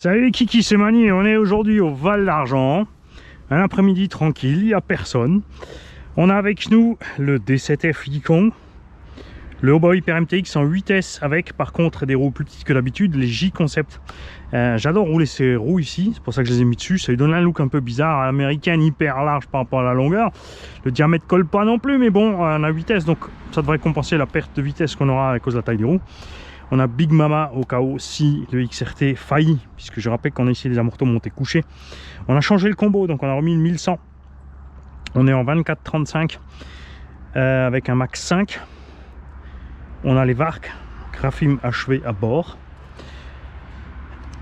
Salut les kikis, c'est Mani, on est aujourd'hui au Val d'Argent, un après-midi tranquille, il n'y a personne. On a avec nous le D7F Yikon, le Haut Hyper MTX en 8S avec par contre des roues plus petites que d'habitude, les J-Concept. J'adore rouler ces roues ici, c'est pour ça que je les ai mis dessus, ça lui donne un look un peu bizarre, américaine, hyper large par rapport à la longueur. Le diamètre colle pas non plus, mais bon, on a 8S, donc ça devrait compenser la perte de vitesse qu'on aura à cause de la taille des roues. On a Big Mama au cas où si le XRT faillit, puisque je rappelle qu'on a ici des amortos montés couchés. On a changé le combo, donc on a remis le 1100. On est en 24-35 avec un max 5. On a les Vark, Grafim achevé à bord.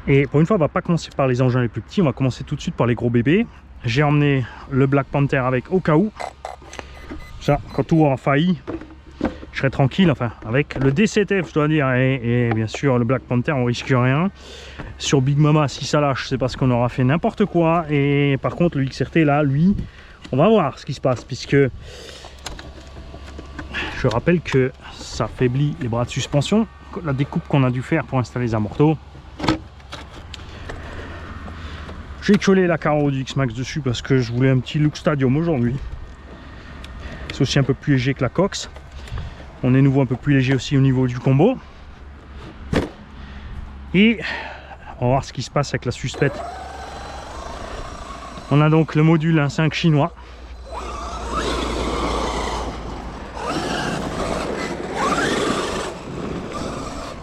Et pour une fois, on va pas commencer par les engins les plus petits, on va commencer tout de suite par les gros bébés. J'ai emmené le Black Panther avec au cas où. Ça, quand tout aura failli, je serai tranquille, enfin avec le D7F je dois dire, et bien sûr le Black Panther on risque rien. Sur Big Mama si ça lâche c'est parce qu'on aura fait n'importe quoi, et par contre le XRT là lui on va voir ce qui se passe, puisque je rappelle que ça affaiblit les bras de suspension, la découpe qu'on a dû faire pour installer les amortos. J'ai collé la carreau du X-Max dessus parce que je voulais un petit look stadium aujourd'hui. C'est aussi un peu plus léger que la Cox. On est nouveau un peu plus léger aussi au niveau du combo. Et on va voir ce qui se passe avec la suspette. On a donc le module 1.5 chinois.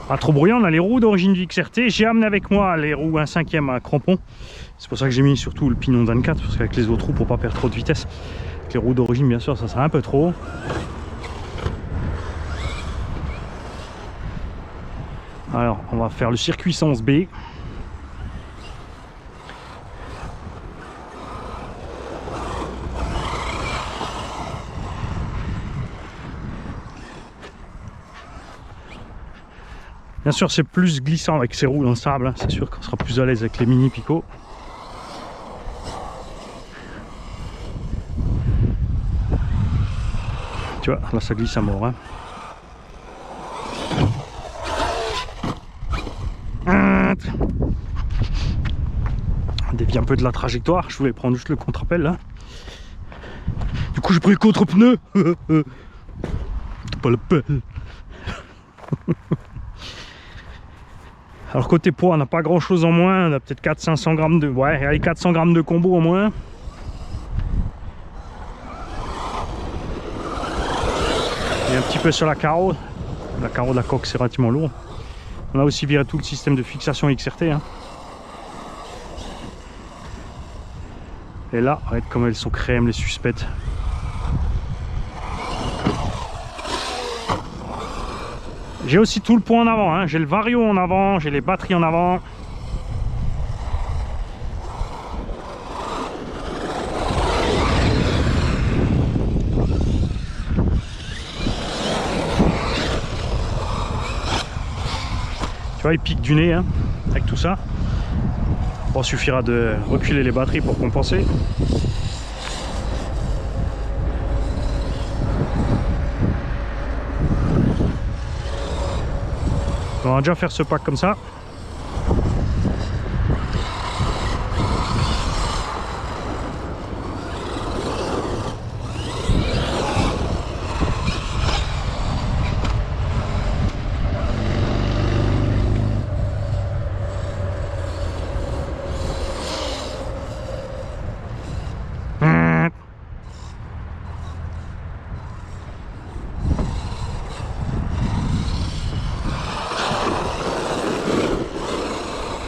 Pas trop bruyant, on a les roues d'origine du XRT. J'ai amené avec moi les roues 1/5 à crampons. C'est pour ça que j'ai mis surtout le pignon 24, parce qu'avec les autres roues, pour pas perdre trop de vitesse. Avec les roues d'origine, bien sûr, ça serait un peu trop. Alors, on va faire le circuit 111B. Bien sûr, c'est plus glissant avec ces roues dans le sable, hein. C'est sûr qu'on sera plus à l'aise avec les mini picots. Tu vois, là ça glisse à mort, hein. On dévie un peu de la trajectoire, je voulais prendre juste le contre-appel là. Du coup j'ai pris le contre-pneu. Pas le peine. Alors côté poids on n'a pas grand chose en moins, on a peut-être 400-500 grammes de... Ouais, allez, 400 grammes de combo au moins. Et un petit peu sur la carreau. La carreau de la coque c'est relativement lourd. On a aussi viré tout le système de fixation XRT, hein. Et là, regarde comme elles sont crème les suspectes. J'ai aussi tout le poids en avant, hein. J'ai le vario en avant, j'ai les batteries en avant. Tu vois, il pique du nez, hein, avec tout ça. Bon, il suffira de reculer les batteries pour compenser. On va déjà faire ce pack comme ça.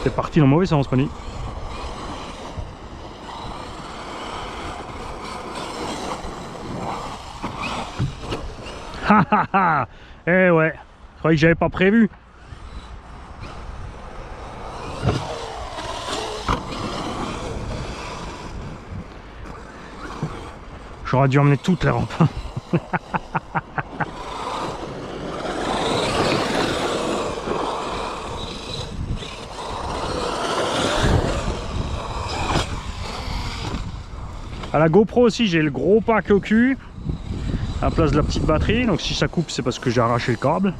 C'est parti dans le mauvais sens, Mani. Ha ha ha. Eh ouais, je croyais que j'avais pas prévu. J'aurais dû emmener toutes les rampes. À la GoPro aussi j'ai le gros pack au cul à la place de la petite batterie, donc si ça coupe c'est parce que j'ai arraché le câble.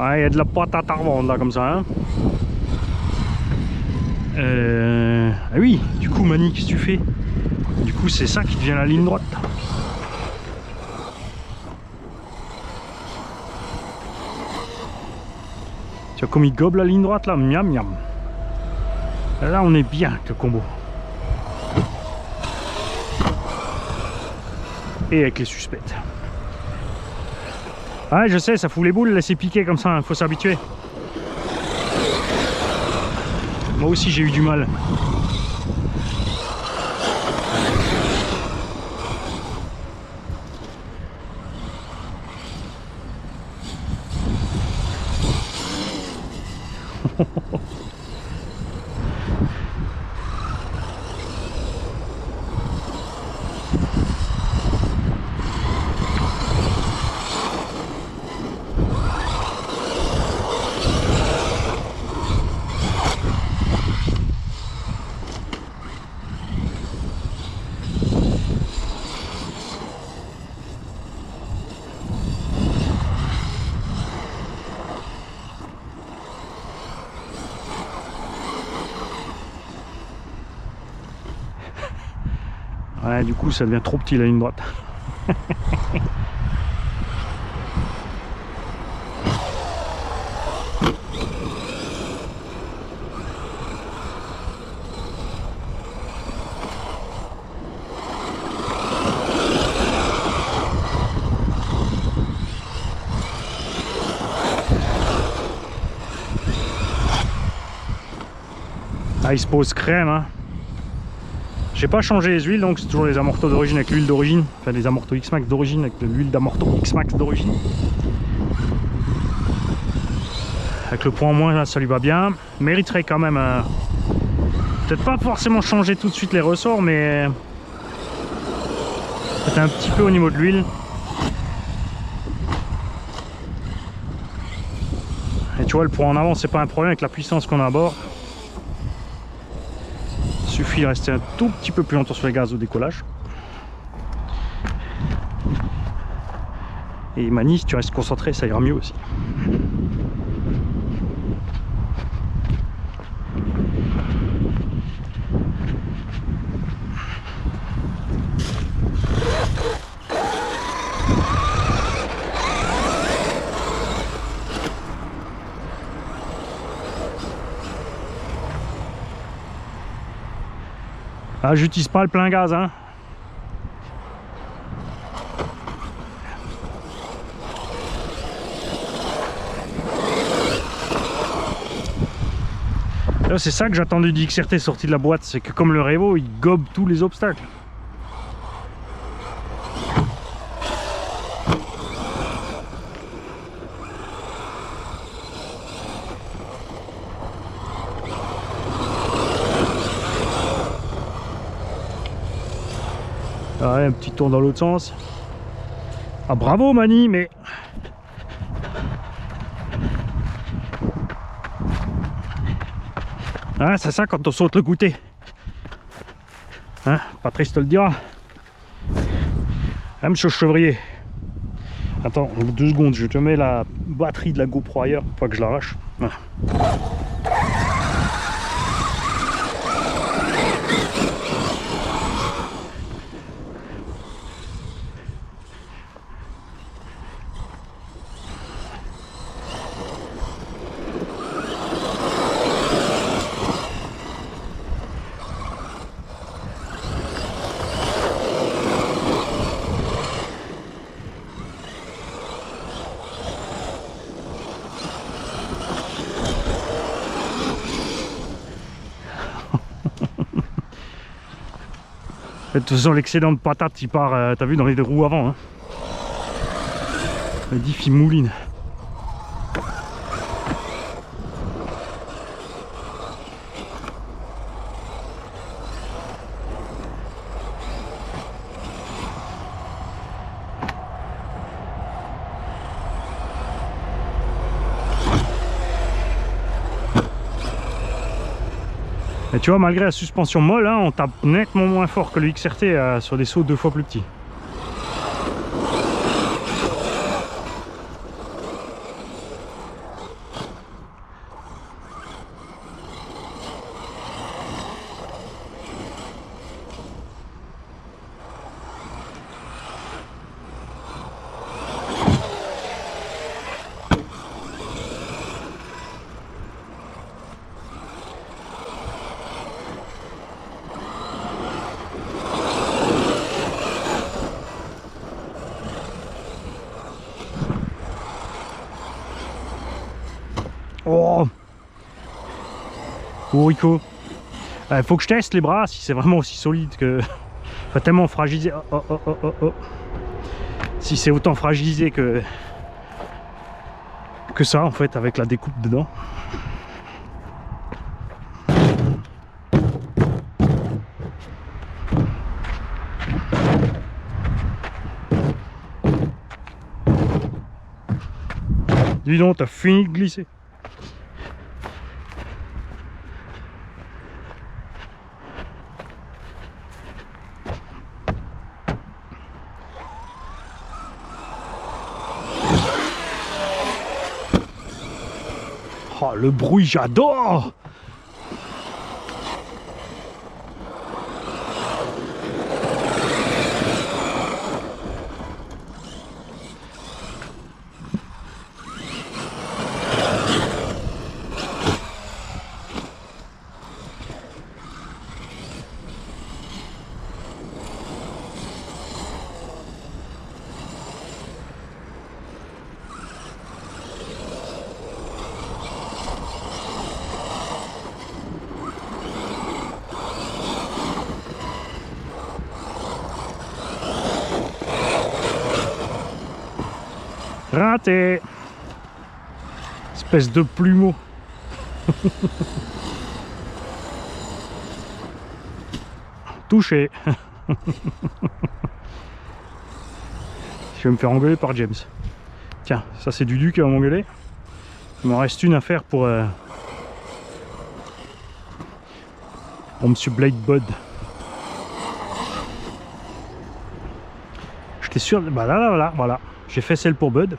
Ouais, il y a de la patate à revendre là comme ça. Hein. Ah oui, du coup Mani, qu'est-ce que tu fais? Du coup c'est ça qui devient la ligne droite. Tu vois comme il gobe la ligne droite là, miam miam. Là on est bien avec le combo. Et avec les suspects. Ouais je sais, ça fout les boules de laisser piquer comme ça, hein, faut s'habituer. Moi aussi j'ai eu du mal. Ouais, du coup ça devient trop petit la ligne droite. Ah, il se pose crème, hein. J'ai pas changé les huiles, donc c'est toujours les amortos d'origine avec l'huile d'origine, enfin les amortos X-Max d'origine avec l'huile d'amorto X-Max d'origine. Avec le point en moins là, ça lui va bien. Mériterait quand même peut-être pas forcément changer tout de suite les ressorts, mais peut-être un petit peu au niveau de l'huile. Et tu vois, le point en avant c'est pas un problème avec la puissance qu'on a à bord. Il suffit de rester un tout petit peu plus longtemps sur les gaz au décollage. Et Mani, si tu restes concentré, ça ira mieux aussi. Ah, j'utilise pas le plein gaz, hein. C'est ça que j'attendais du XRT sorti de la boîte, c'est que comme le Revo, il gobe tous les obstacles. Ouais, un petit tour dans l'autre sens. Ah bravo Mani, mais... Ah, c'est ça quand on saute le goûter. Hein, Patrice te le dira. Ah, monsieur Chevrier. Attends, 2 secondes, je te mets la batterie de la GoPro ailleurs, pas que je l'arrache. Voilà. De toute façon, l'excédent de patate, il part, t'as vu, dans les roues avant. Hein. Le diff, il mouline. Et tu vois, malgré la suspension molle, hein, on tape nettement moins fort que le XRT sur des sauts 2 fois plus petits. Cocorico. Il faut que je teste les bras si c'est vraiment aussi solide que... Enfin, tellement fragilisé. Oh. Si c'est autant fragilisé que ça en fait avec la découpe dedans. Dis donc, t'as fini de glisser. Oh, le bruit, j'adore! Raté! Espèce de plumeau. Touché. Je vais me faire engueuler par James. Tiens, ça c'est Dudu qui va m'engueuler. Il m'en reste une à faire pour Monsieur Blade Bud. J'étais sûr... Bah là, voilà. J'ai fait celle pour Bud.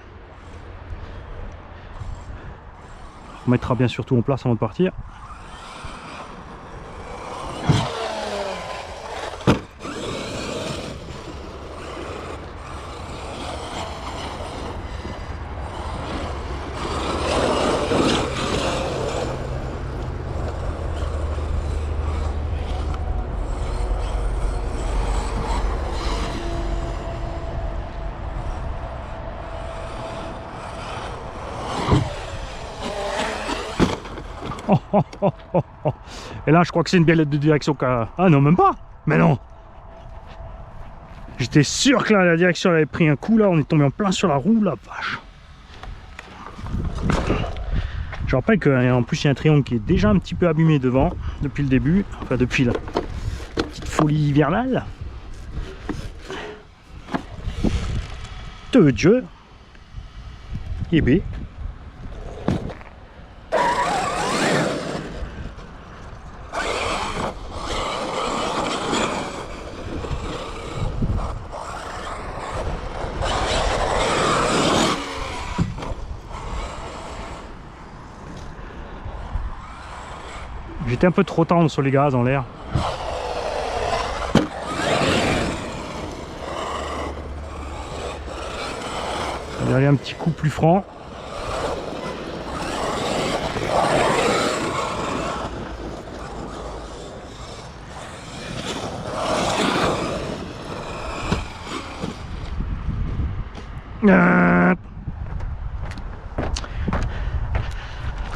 On mettra bien sûr tout en place avant de partir. Et là je crois que c'est une biellette de direction Ah non, même pas. Mais non, j'étais sûr que là, la direction elle avait pris un coup. Là on est tombé en plein sur la roue, la vache. Je rappelle qu'en plus il y a un triangle qui est déjà un petit peu abîmé devant depuis le début, enfin depuis la petite folie hivernale de Dieu. Et B. J'étais un peu trop tendre sur les gaz en l'air. Il y avait un petit coup plus franc.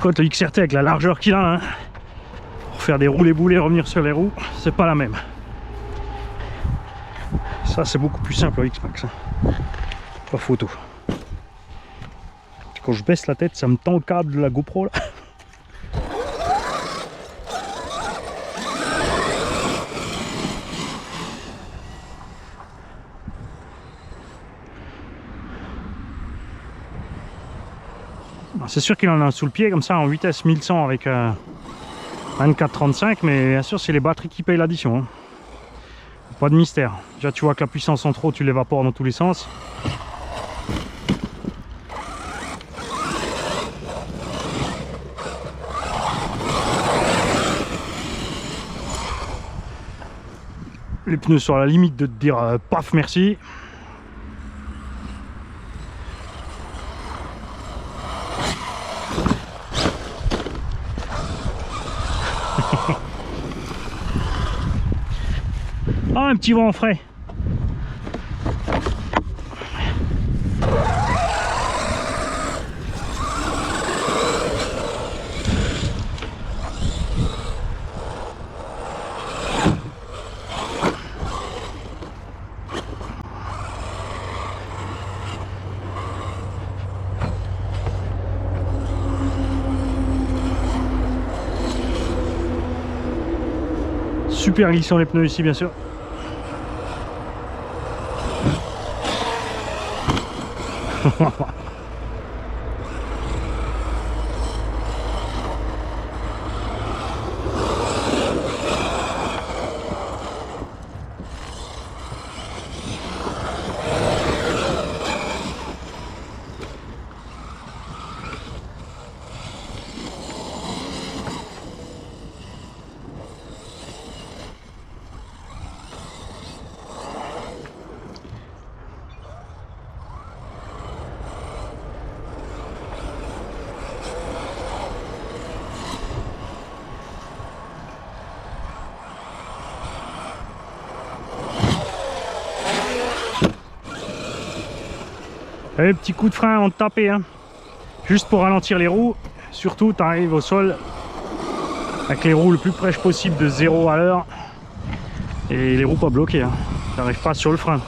Quand le XRT avec la largeur qu'il a, hein, pour faire des roulés-boulés, revenir sur les roues, c'est pas la même. Ça c'est beaucoup plus simple au X-Max. Hein. Pas photo. Quand je baisse la tête, ça me tend le câble de la GoPro là. C'est sûr qu'il en a un sous le pied comme ça en vitesse 1100 avec 24-35, mais bien sûr c'est les batteries qui payent l'addition. Hein. Pas de mystère. Déjà tu vois que la puissance en trop tu l'évapores dans tous les sens. Les pneus sont à la limite de te dire paf merci. Ah, un petit vent frais. Super glissant les pneus ici bien sûr. Allez, petit coup de frein en tapé, hein. Juste pour ralentir les roues. Surtout, tu arrives au sol avec les roues le plus proche possible de 0 à l'heure. Et les roues pas bloquées, hein. Tu n'arrives pas sur le frein.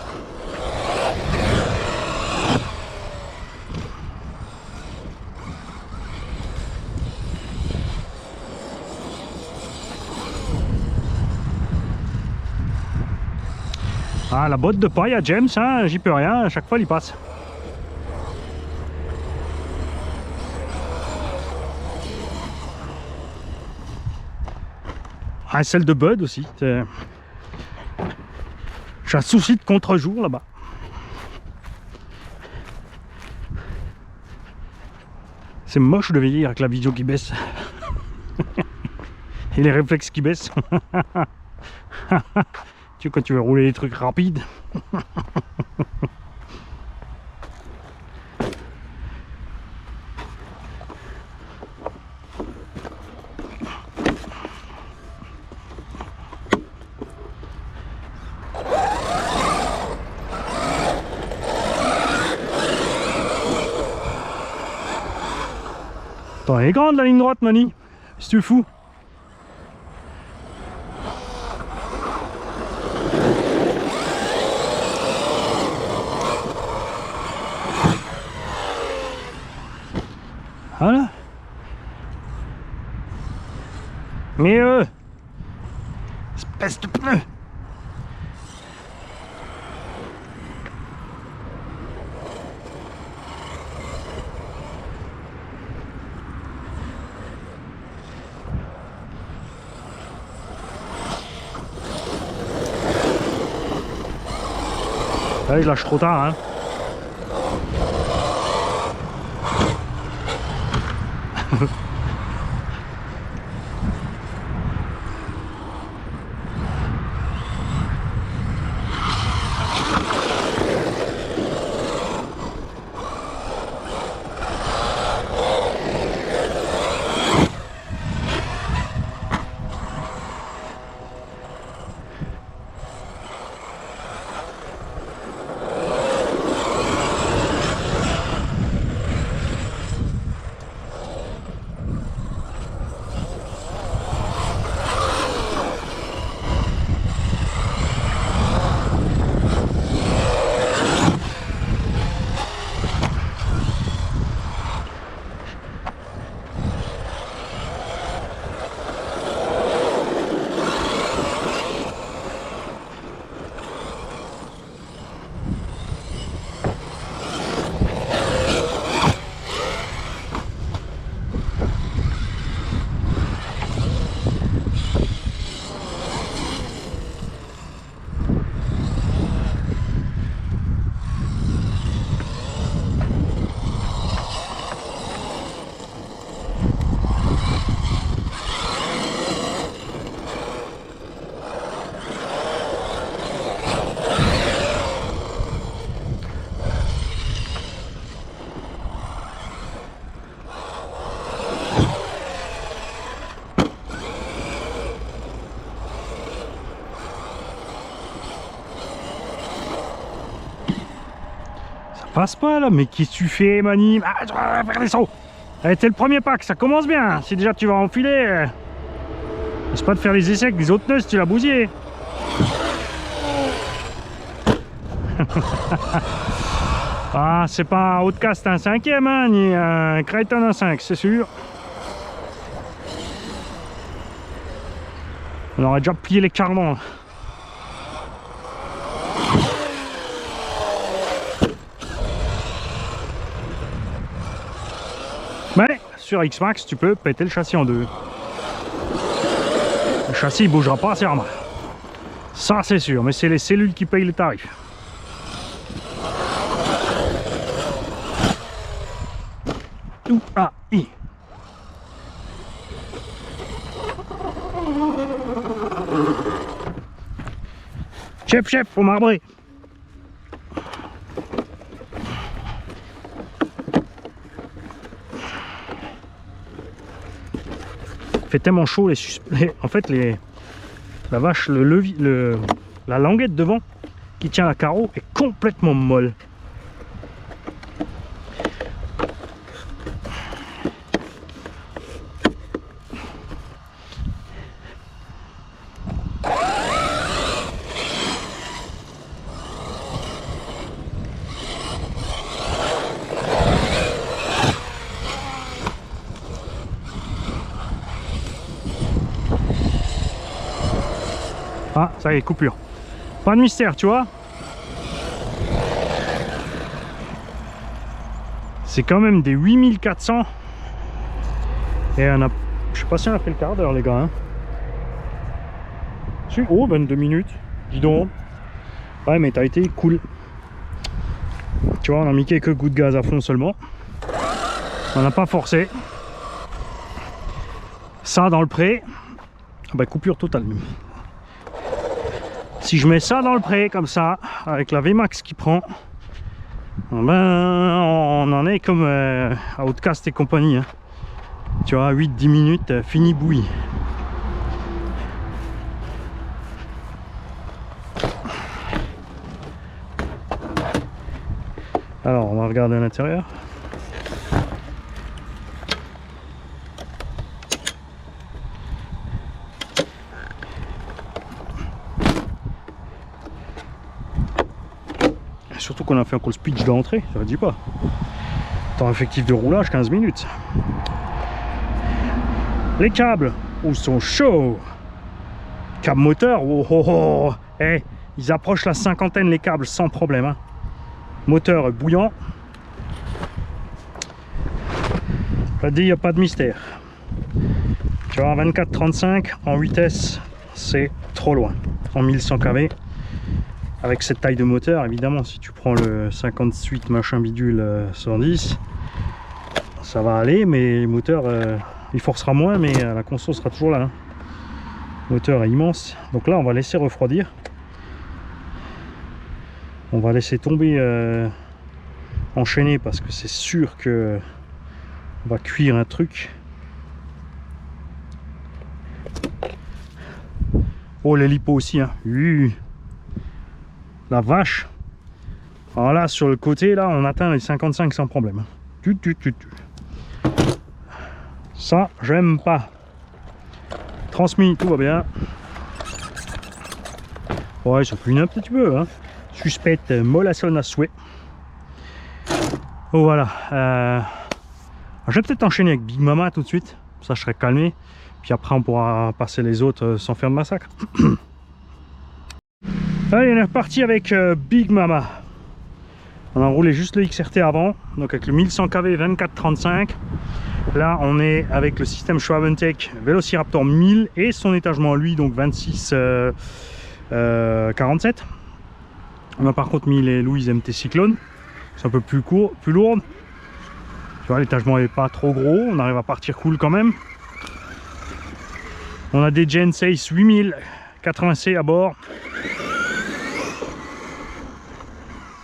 Ah, la botte de paille à James, hein, j'y peux rien, à chaque fois il passe. Ah, celle de Bud aussi. J'ai un souci de contre-jour là-bas. C'est moche de vieillir avec la vidéo qui baisse. Et les réflexes qui baissent. Tu vois, quand tu veux rouler des trucs rapides. Attends, elle est grande la ligne droite, Mani. Si tu fous. Voilà. Mais espèce de pneu. Là, je lâche trop tard, hein. Passe pas là, mais qu'est-ce que tu fais, Mani? Ah, je vais faire des sauts. Allez, t'es le premier pack, ça commence bien. Si déjà tu vas enfiler, c'est pas de faire les essais avec les autres pneus si tu l'as bousillé. Ah, c'est pas un Outcast un 5e, hein, ni un Kraton un 5, c'est sûr. On aurait déjà plié les carnons. Mais sur X-Max, tu peux péter le châssis en deux. Le châssis il bougera pas assez normal. Ça c'est sûr, mais c'est les cellules qui payent les tarifs. I. Chef, faut marbrer. Il fait tellement chaud en fait la vache, la languette devant qui tient la carreau est complètement molle. Ah, ça y est, coupure. Pas de mystère, tu vois. C'est quand même des 8400. Et on a... Je sais pas si on a fait le quart d'heure, les gars. Hein. Oh, 22 minutes. Dis donc. Ouais, mais t'as été cool. Tu vois, on a mis quelques gouttes de gaz à fond seulement. On n'a pas forcé. Ça dans le pré. Bah, coupure totale même. Si je mets ça dans le pré comme ça, avec la VMAX qui prend, ben on en est comme à Outcast et compagnie. Hein. Tu vois, 8-10 minutes, fini bouillie. Alors, on va regarder à l'intérieur. Surtout qu'on a fait un call speech d'entrée, ça ne dit pas. Temps effectif de roulage, 15 minutes. Les câbles, où sont chauds. Câble moteur, oh oh oh. Eh, ils approchent la cinquantaine les câbles sans problème. Hein. Moteur bouillant. Je te dis, il n'y a pas de mystère. Tu vois, 24-35 en vitesse, c'est trop loin. En 1100 kV. Avec cette taille de moteur, évidemment, si tu prends le 58 machin bidule 110, ça va aller, mais le moteur, il forcera moins, mais la conso sera toujours là. Hein. Le moteur est immense. Donc là, on va laisser refroidir. On va laisser tomber, enchaîner, parce que c'est sûr que on va cuire un truc. Oh, l'hélipo aussi, hein. La vache. Alors là, sur le côté, là, on atteint les 55 sans problème. Ça, j'aime pas. Transmis, tout va bien. Ouais, ça cuit un petit peu. Hein. Suspecte mollassonne à souhait. Oh, voilà. Je vais peut-être enchaîner avec Big Mama tout de suite. Ça, je serai calmé. Puis après, on pourra passer les autres sans faire de massacre. Allez, on est reparti avec Big Mama. On a roulé juste le XRT avant, donc avec le 1100 kV 24-35. Là, on est avec le système Schwab&Tech Velociraptor 1000 et son étagement lui, donc 26-47. On a par contre mis les Louise MT Cyclone. C'est un peu plus court, plus lourde. Tu vois, l'étagement n'est pas trop gros, on arrive à partir cool quand même. On a des Gen 6 8000 80C à bord.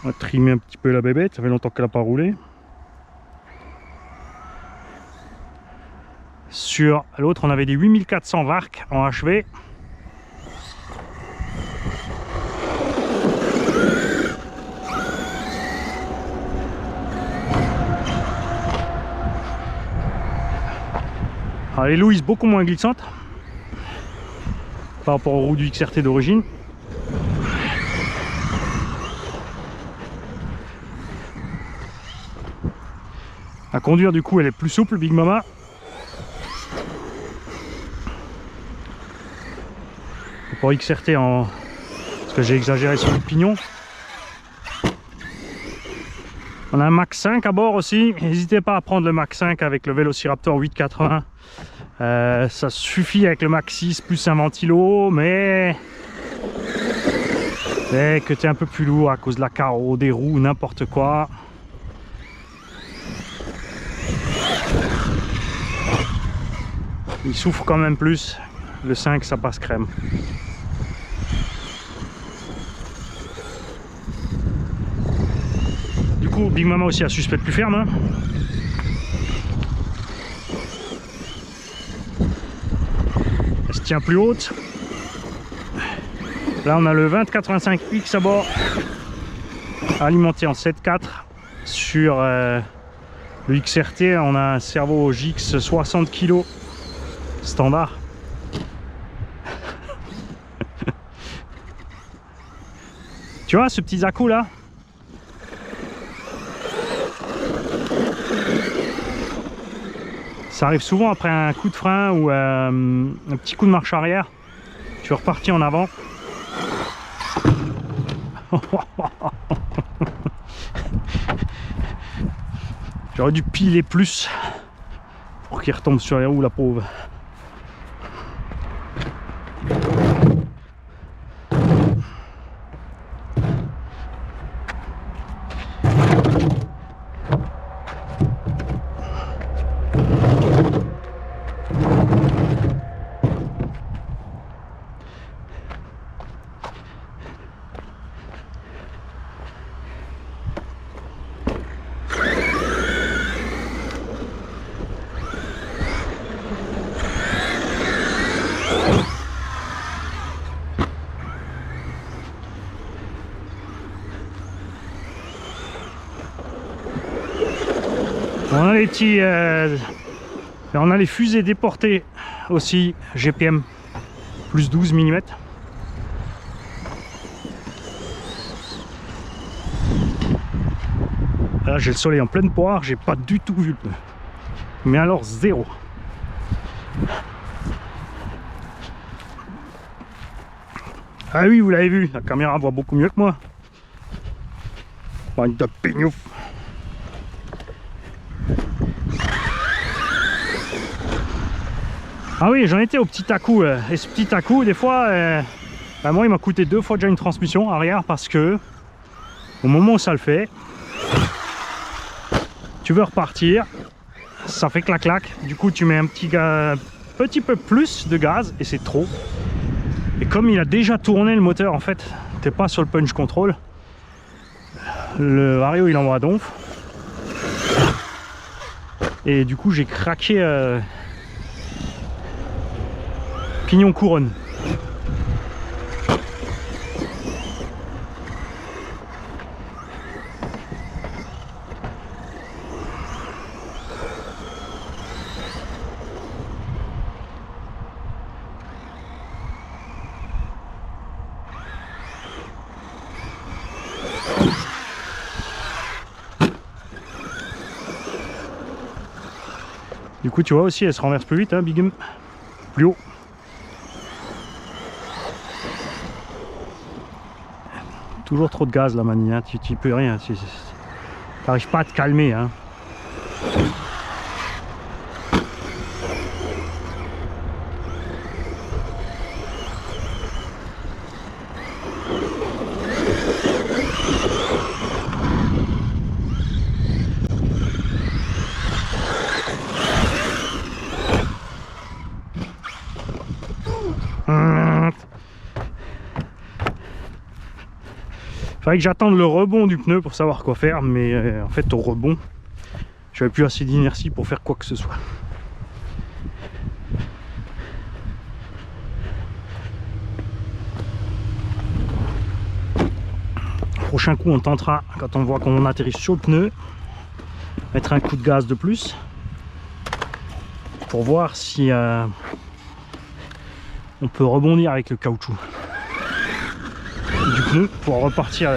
On va trimer un petit peu la bébête, ça fait longtemps qu'elle n'a pas roulé. Sur l'autre, on avait des 8400 VARC en HV. Alors les Louise beaucoup moins glissantes par rapport aux roues du XRT d'origine. À conduire du coup elle est plus souple Big Mama. pour XRT en... parce que j'ai exagéré sur le pignon. On a un Mach 5 à bord aussi. N'hésitez pas à prendre le Mach 5 avec le Velociraptor 880. Ça suffit avec le Mach 6 plus un ventilo, mais dès que tu es un peu plus lourd à cause de la carreau, des roues, n'importe quoi. Il souffre quand même plus. Le 5, ça passe crème. Du coup, Big Mama aussi a suspect plus ferme. Hein. Elle se tient plus haute. Là, on a le 2085X à bord, alimenté en 7.4. Sur le XRT, on a un servo JX 60 kg standard. Tu vois ce petit Zaku là? Ça arrive souvent après un coup de frein ou un petit coup de marche arrière. Tu repartis en avant. J'aurais dû piler plus pour qu'il retombe sur les roues, la pauvre. On a les petits, on a les fusées déportées aussi, GPM plus 12 mm. Là j'ai le soleil en pleine poire, j'ai pas du tout vu le pneu. Mais alors zéro. Ah oui, vous l'avez vu, la caméra voit beaucoup mieux que moi. Bande de pignouf. Ah oui, j'en étais au petit à-coup. Et ce petit à-coup, des fois, bah moi il m'a coûté 2 fois déjà une transmission arrière parce que au moment où ça le fait, tu veux repartir, ça fait clac-clac. Du coup, tu mets un petit peu plus de gaz et c'est trop. Et comme il a déjà tourné le moteur, en fait, t'es pas sur le punch control. Le Vario il envoie donf. Et du coup, j'ai craqué. Pignon couronne. Du coup, tu vois aussi, elle se renverse plus vite, hein, Big M. Plus haut. Toujours trop de gaz la manie, hein. Tu peux rien, t'arrives pas à te calmer. Hein. Fallait que j'attende le rebond du pneu pour savoir quoi faire, mais en fait au rebond j'avais plus assez d'inertie pour faire quoi que ce soit. Prochain coup on tentera, quand on voit qu'on atterrit sur le pneu, mettre un coup de gaz de plus pour voir si on peut rebondir avec le caoutchouc du pneu pour repartir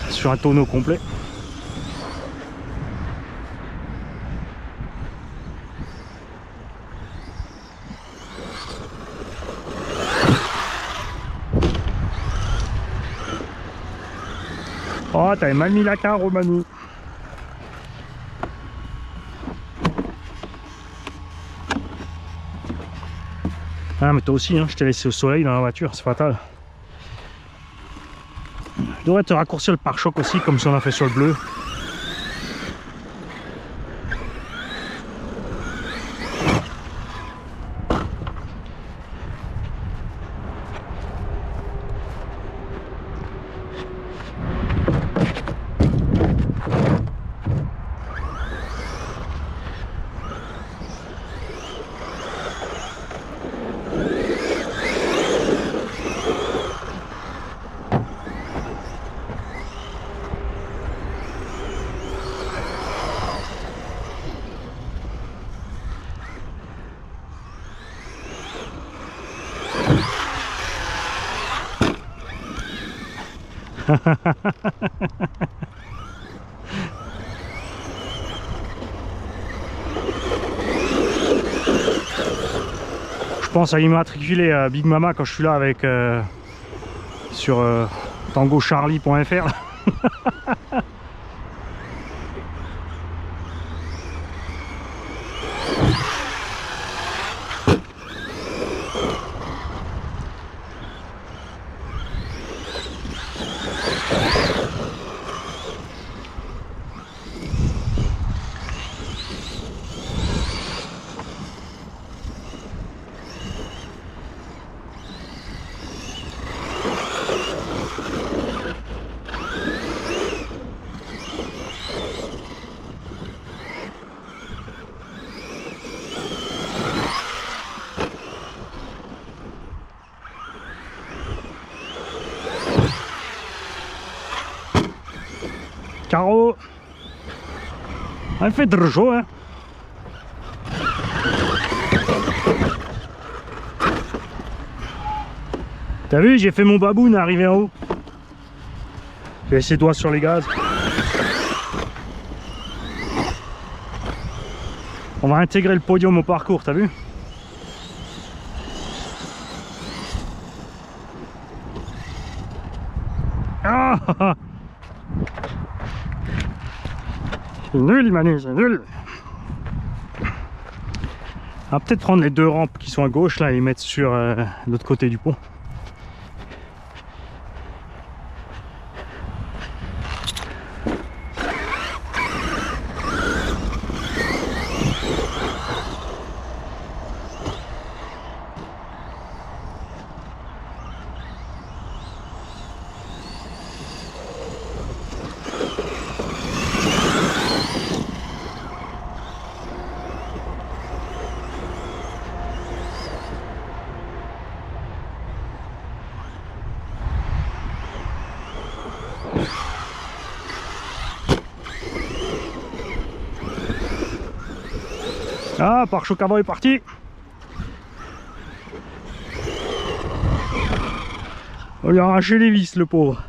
sur un tonneau complet. Oh, t'avais mal mis la carre, Romanou. Ah, mais toi aussi, hein, je t'ai laissé au soleil dans la voiture, c'est fatal. Je devrais te raccourcir le pare-choc aussi, comme si on a fait sur le bleu. Je pense à immatriculer à Big Mama quand je suis là avec sur tangocharlie.fr. Caro, elle fait de rejo, hein. T'as vu, j'ai fait mon baboune arrivé en haut. J'ai laissé doigts sur les gaz. On va intégrer le podium au parcours, t'as vu? Ah, c'est nul, Manu, c'est nul. On va peut-être prendre les deux rampes qui sont à gauche là et les mettre sur l'autre côté du pont. Ah, pare-choc avant est parti. On lui a arraché les vis, le pauvre.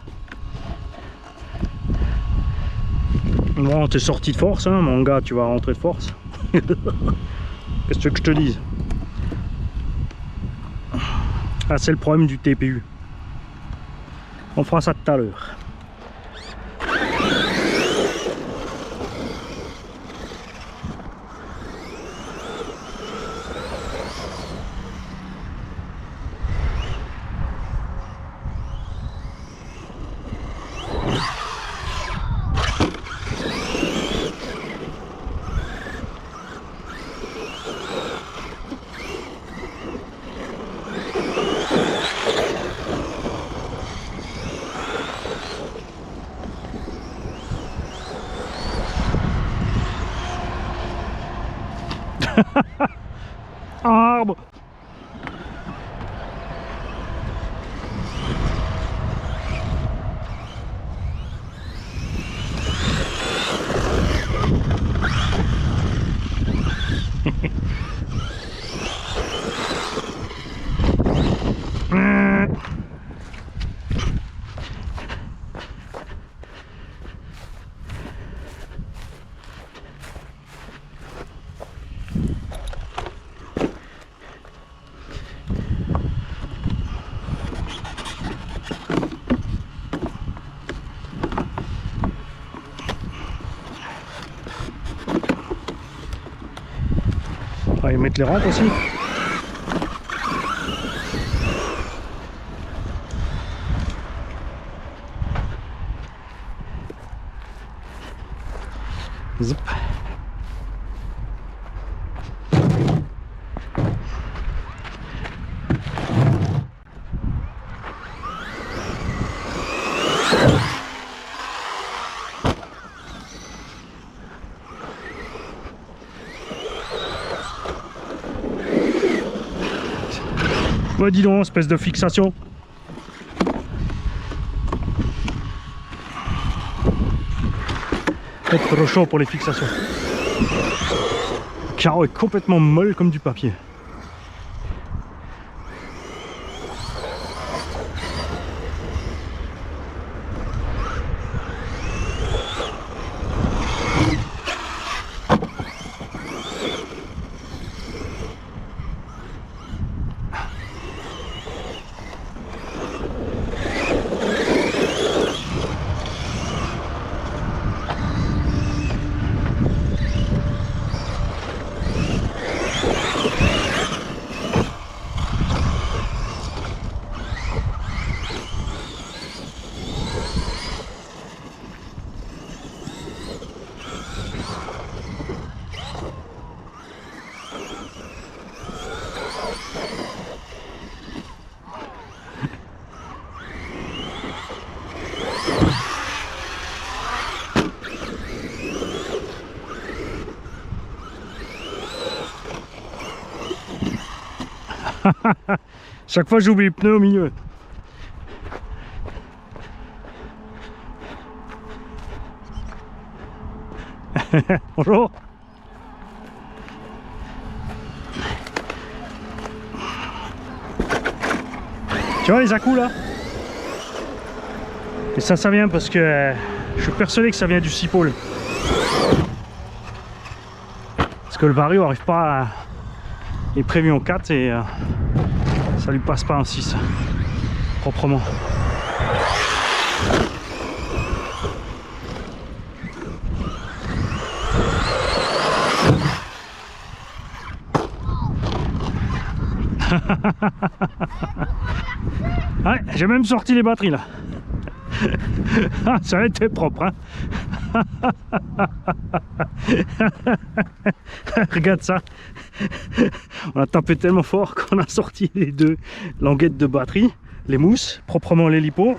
Bon, t'es sorti de force, hein, mon gars, tu vas rentrer de force. Qu'est-ce que tu veux que je te dise? Ah, c'est le problème du TPU. On fera ça tout à l'heure. Arbre. mettre les rampes aussi. Zip. Bah dis donc, espèce de fixation. Être trop chaud pour les fixations. Le carreau est complètement molle comme du papier. Chaque fois j'oublie le pneu au milieu. Bonjour. Tu vois les à-coups là? Et ça vient parce que je suis persuadé que ça vient du 6 pôles. Parce que le vario n'arrive pas à... Il est prévu en 4 et ça lui passe pas en 6 proprement. Ouais, j'ai même sorti les batteries là. Ça a été propre, hein. Regarde ça. On a tapé tellement fort qu'on a sorti les deux languettes de batterie, les mousses, proprement les lipos.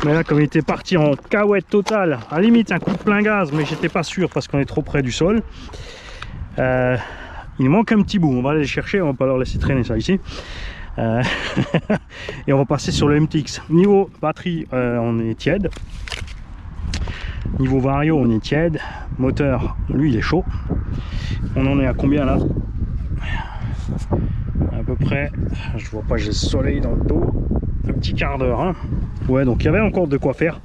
Mais là, comme il était parti en cahuète totale, à la limite un coup de plein gaz, mais j'étais pas sûr parce qu'on est trop près du sol. Il manque un petit bout, on va aller les chercher, on va pas leur laisser traîner ça ici. Et on va passer sur le MTX. Niveau batterie, on est tiède. Niveau vario, on est tiède. Moteur, lui, il est chaud. On en est à combien là? À peu près, je vois pas, j'ai le soleil dans le dos. Un petit quart d'heure, hein. Ouais, donc il y avait encore de quoi faire.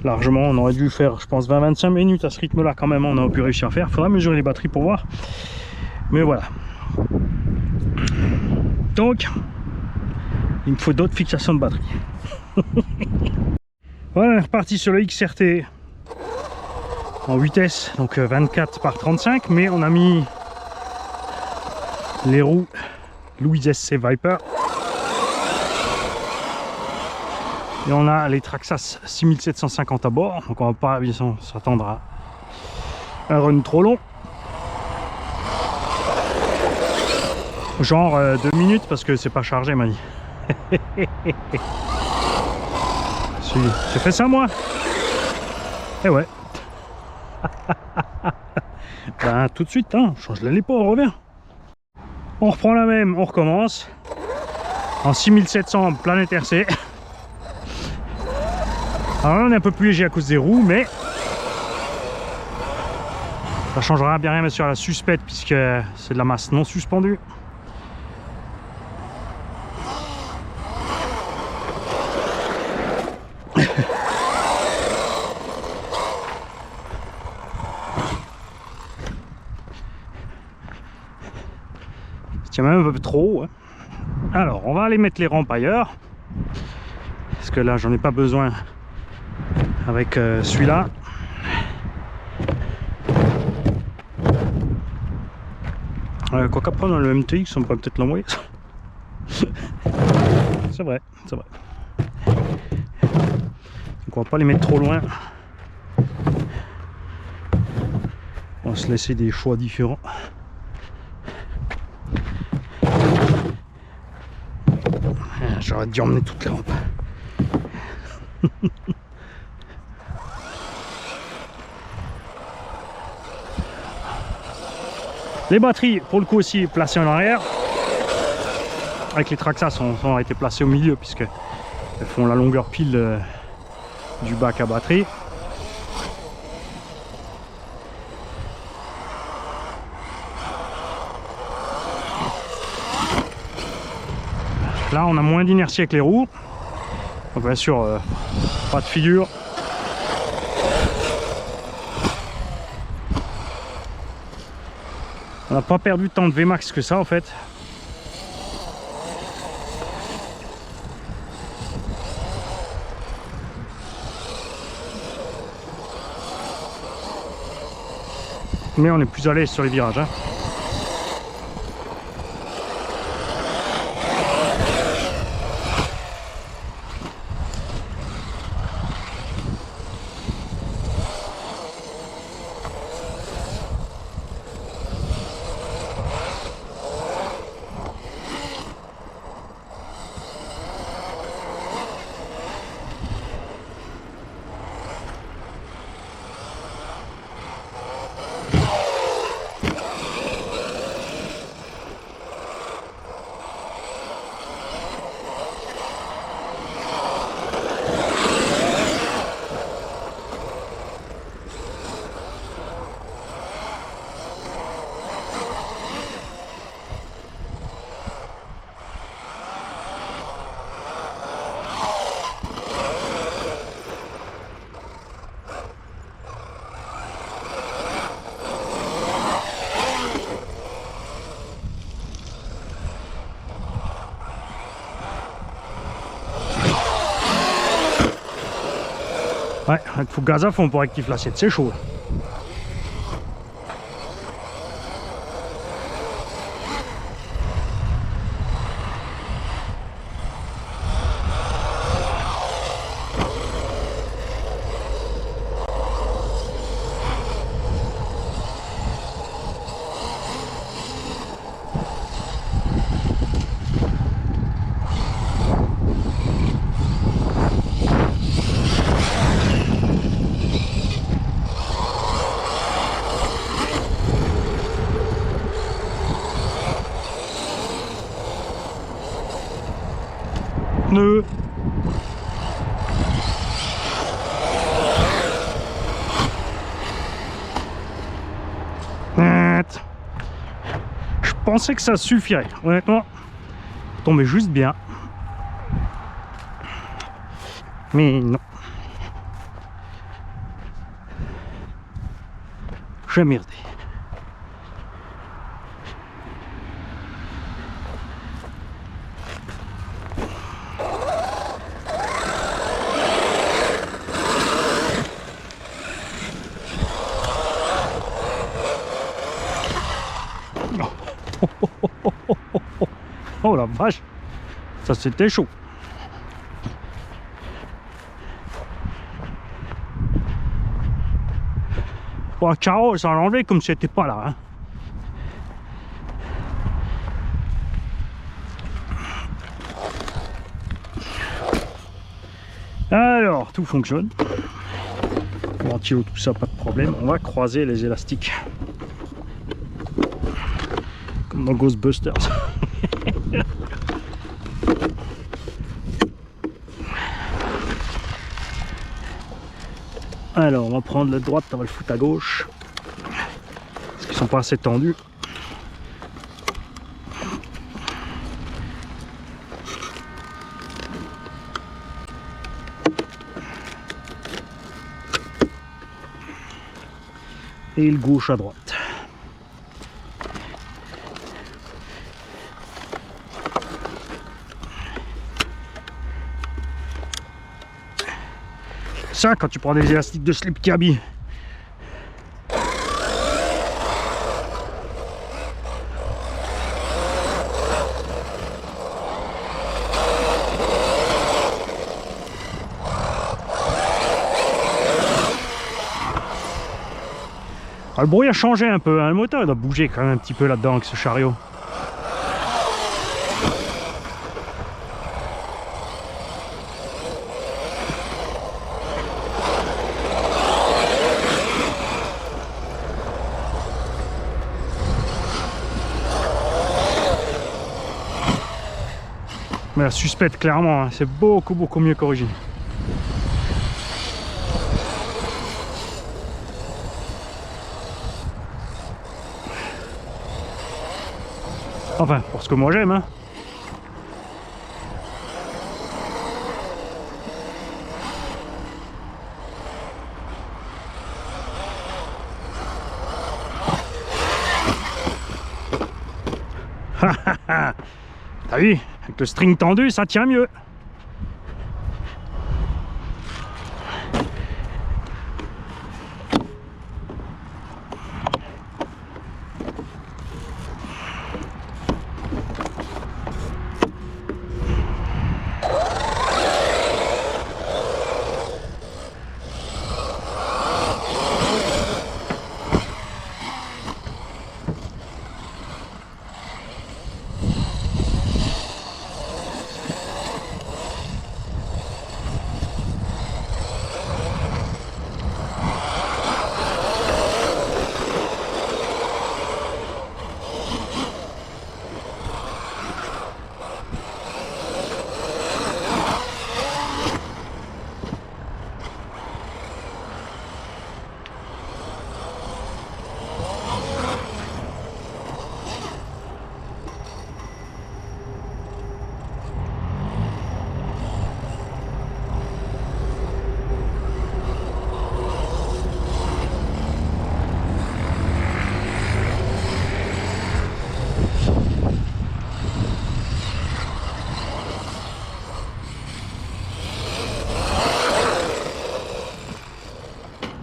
Largement, on aurait dû faire, je pense, 20-25 minutes à ce rythme-là quand même. On aurait pu réussir à faire. Il faudra mesurer les batteries pour voir. Mais voilà. Donc, il me faut d'autres fixations de batterie. Voilà, on est reparti sur le XRT en vitesse, donc 24 par 35, mais on a mis les roues Louis SC Viper. Et on a les Traxxas 6750 à bord, donc on va pas bien s'attendre à un run trop long. Genre 2 minutes parce que c'est pas chargé, m'a dit. J'ai fait ça moi. Eh ouais. Ben tout de suite, hein, on change la lipo, on revient. On reprend la même, on recommence. En 6700 planète RC. Alors là on est un peu plus léger à cause des roues, mais ça changera bien rien sur la suspecte puisque c'est de la masse non suspendue. C'est même un peu trop, hein. Alors on va aller mettre les rampes ailleurs parce que là j'en ai pas besoin avec celui-là. Quoi qu'après dans le MTX on pourrait peut-être l'envoyer. C'est vrai, c'est vrai. Donc on va pas les mettre trop loin. On va se laisser des choix différents. J'aurais dû emmener toute la rampe. Les batteries, pour le coup aussi, placées en arrière. Avec les Traxxas, ont été placées au milieu puisque elles font la longueur pile du bac à batterie. Là, on a moins d'inertie avec les roues. Donc, bien sûr, pas de figure. On n'a pas perdu tant de Vmax que ça en fait. Mais on est plus à l'aise sur les virages. Hein. Ouais, il faut gaz à fond pour activer l'assiette, c'est chaud. Pneus. Je pensais que ça suffirait, honnêtement. Tombait juste bien. Mais non. J'ai merdé. Oh la vache, ça c'était chaud. Bon, Caro, ça l'a enlevé comme si c'était pas là. Hein. Alors, tout fonctionne. Ventilo, tout ça, pas de problème. On va croiser les élastiques. Comme dans Ghostbusters. Alors, on va prendre la droite, on va le foutre à gauche. Parce qu'ils sont pas assez tendus. Et le gauche à droite. Ça, quand tu prends des élastiques de slip Kirby, Ah, le bruit a changé un peu, hein. Le moteur il doit bouger quand même un petit peu là-dedans avec ce chariot. Mais la suspecte clairement, hein, c'est beaucoup mieux qu'origine. Enfin, pour ce que moi j'aime, hein. T'as vu? Avec le string tendu, ça tient mieux.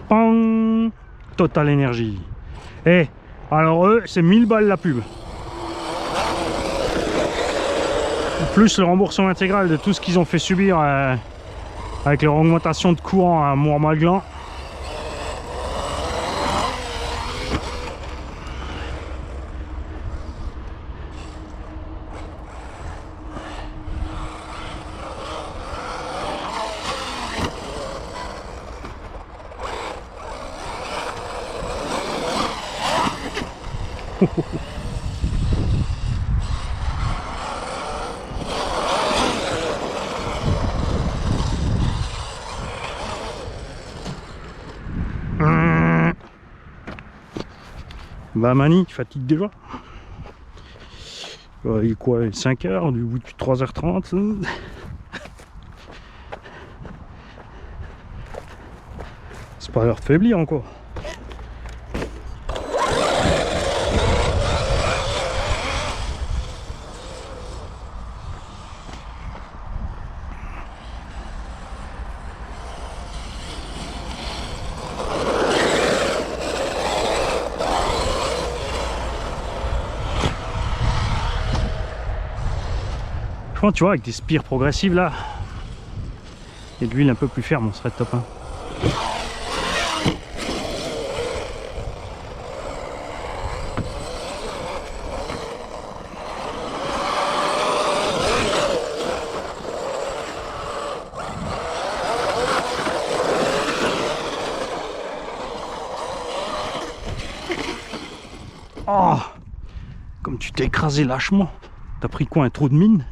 Pang, Total Énergie. Et alors eux, c'est 1000 balles la pub. Plus le remboursement intégral de tout ce qu'ils ont fait subir avec leur augmentation de courant à Mourmaglan. Bah Mani, tu fatigues déjà. Il est quoi, 5 heures, du bout depuis 3h30. C'est pas l'heure de faiblir encore. Tu vois, avec des spires progressives là et de l'huile un peu plus ferme, on serait top 1. Oh, comme tu t'es écrasé lâchement. T'as pris quoi, un trou de mine?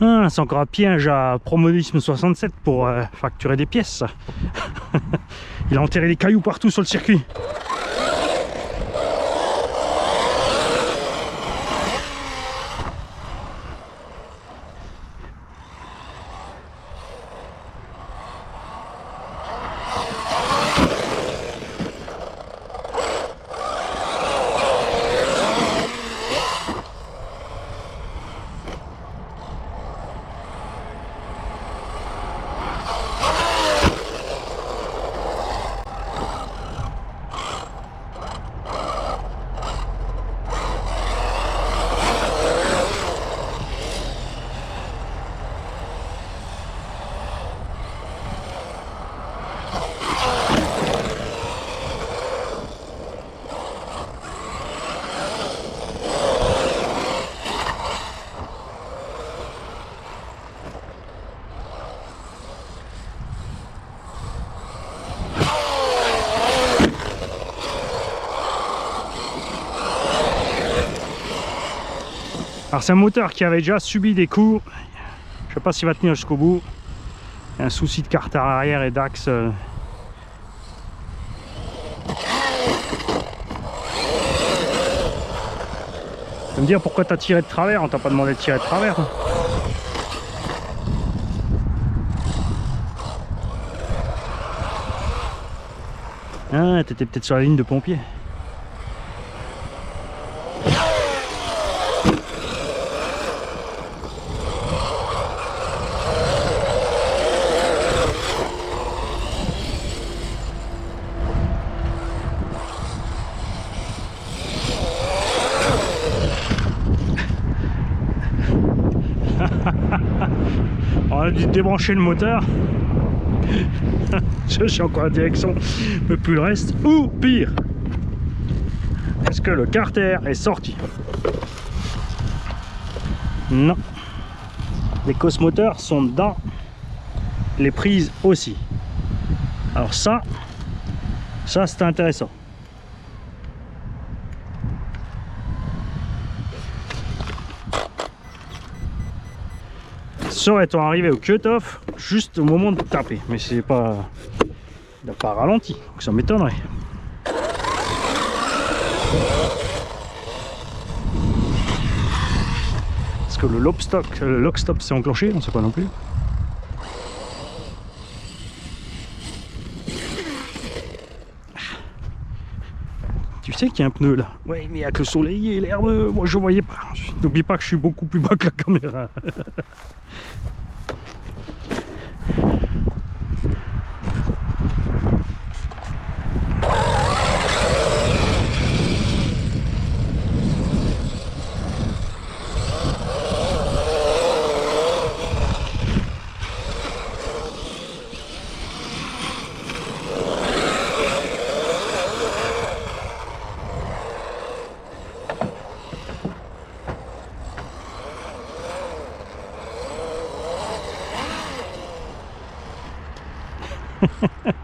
Ah, c'est encore un piège à Promodisme 67 pour facturer des pièces. Il a enterré des cailloux partout sur le circuit. Alors c'est un moteur qui avait déjà subi des coups. Je sais pas s'il va tenir jusqu'au bout. Un souci de carter arrière et d'axe. Tu vas me dire pourquoi tu as tiré de travers, on t'a pas demandé de tirer de travers. Ah, t'étais peut-être sur la ligne de pompier. On a dû débrancher le moteur. Je suis encore en direction, mais plus le reste. Ou pire, est-ce que le carter est sorti? Non. Les cosmoteurs sont dans les prises aussi. Alors ça c'est intéressant. Serait-on arrivé au cut-off juste au moment de taper, mais c'est pas, il n'a pas ralenti, donc ça m'étonnerait. Est-ce que le lock stop s'est enclenché? On ne sait pas non plus. Tu sais qu'il y a un pneu là? Ouais, mais avec le soleil et l'herbe, moi je voyais pas. N'oublie pas que je suis beaucoup plus bas que la caméra.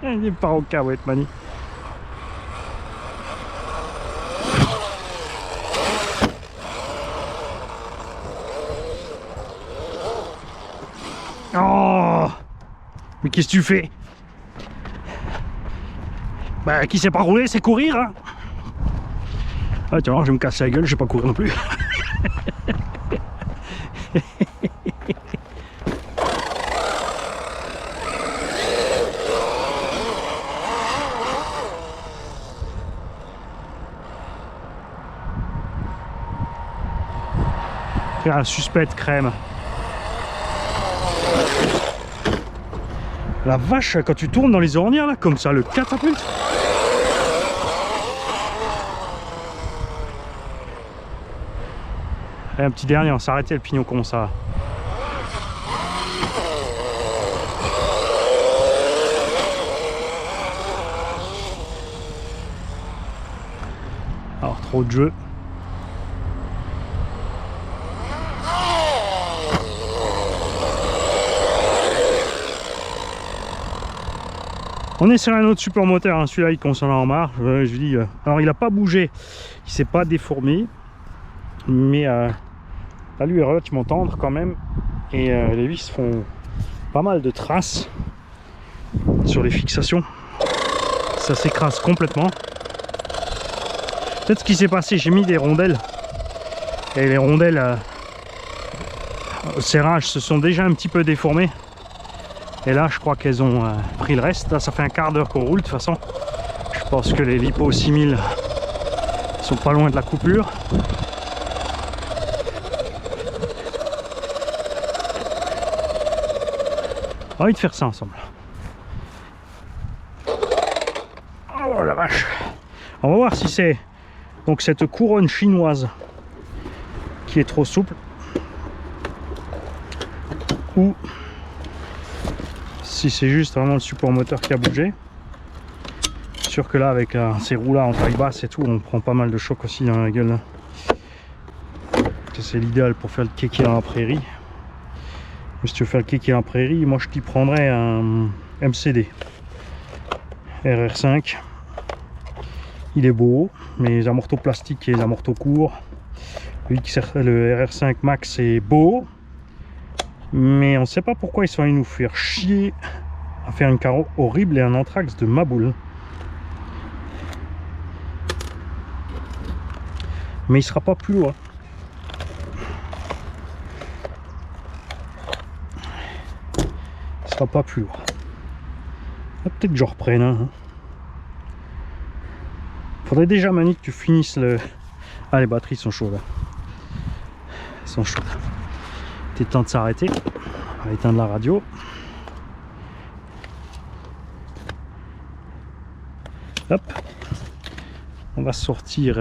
Il est pas au cahuète, Mani. Oh, mais qu'est-ce que tu fais? Bah, qui sait pas rouler, c'est courir, hein. Ah, tu vois, je vais me casser la gueule, je vais pas courir non plus. Un suspect de crème. La vache, quand tu tournes dans les ornières là, comme ça, le catapulte. Et un petit dernier, on s'est arrêté, le pignon commence à... Alors, trop de jeu. On est sur un autre super moteur, hein. Celui-là il concerne en marche. Je dis, alors il n'a pas bougé, il s'est pas déformé, mais là lui est relativement tendre quand même, et les vis font pas mal de traces sur les fixations. Ça s'écrase complètement. Peut-être ce qui s'est passé, j'ai mis des rondelles, et les rondelles au serrage se sont déjà un petit peu déformées. Et là, je crois qu'elles ont pris le reste. Là, ça fait un quart d'heure qu'on roule de toute façon. Je pense que les Lipo 6000 sont pas loin de la coupure. On a envie de faire ça ensemble. Oh la vache! On va voir si c'est donc cette couronne chinoise qui est trop souple ou si c'est juste vraiment le support moteur qui a bougé. Sûr que là avec ces roues là en taille basse et tout, on prend pas mal de choc aussi dans la gueule. C'est l'idéal pour faire le kéké dans la prairie. Mais si tu veux faire le kéké en prairie, moi je t'y prendrais un MCD RR5. Il est beau, mais les amortos plastiques et les amortos courts, Le RR5 Max est beau, mais on ne sait pas pourquoi ils sont allés nous faire chier à faire un carreau horrible et un anthrax de ma boule. Mais il sera pas plus loin. Il sera pas plus loin. Peut-être que je reprenne. Hein. Faudrait déjà, Mani, que tu finisses le... Ah, les batteries sont chaudes là. Elles sont chaudes. Il est temps de s'arrêter. On va éteindre la radio. Hop. On va sortir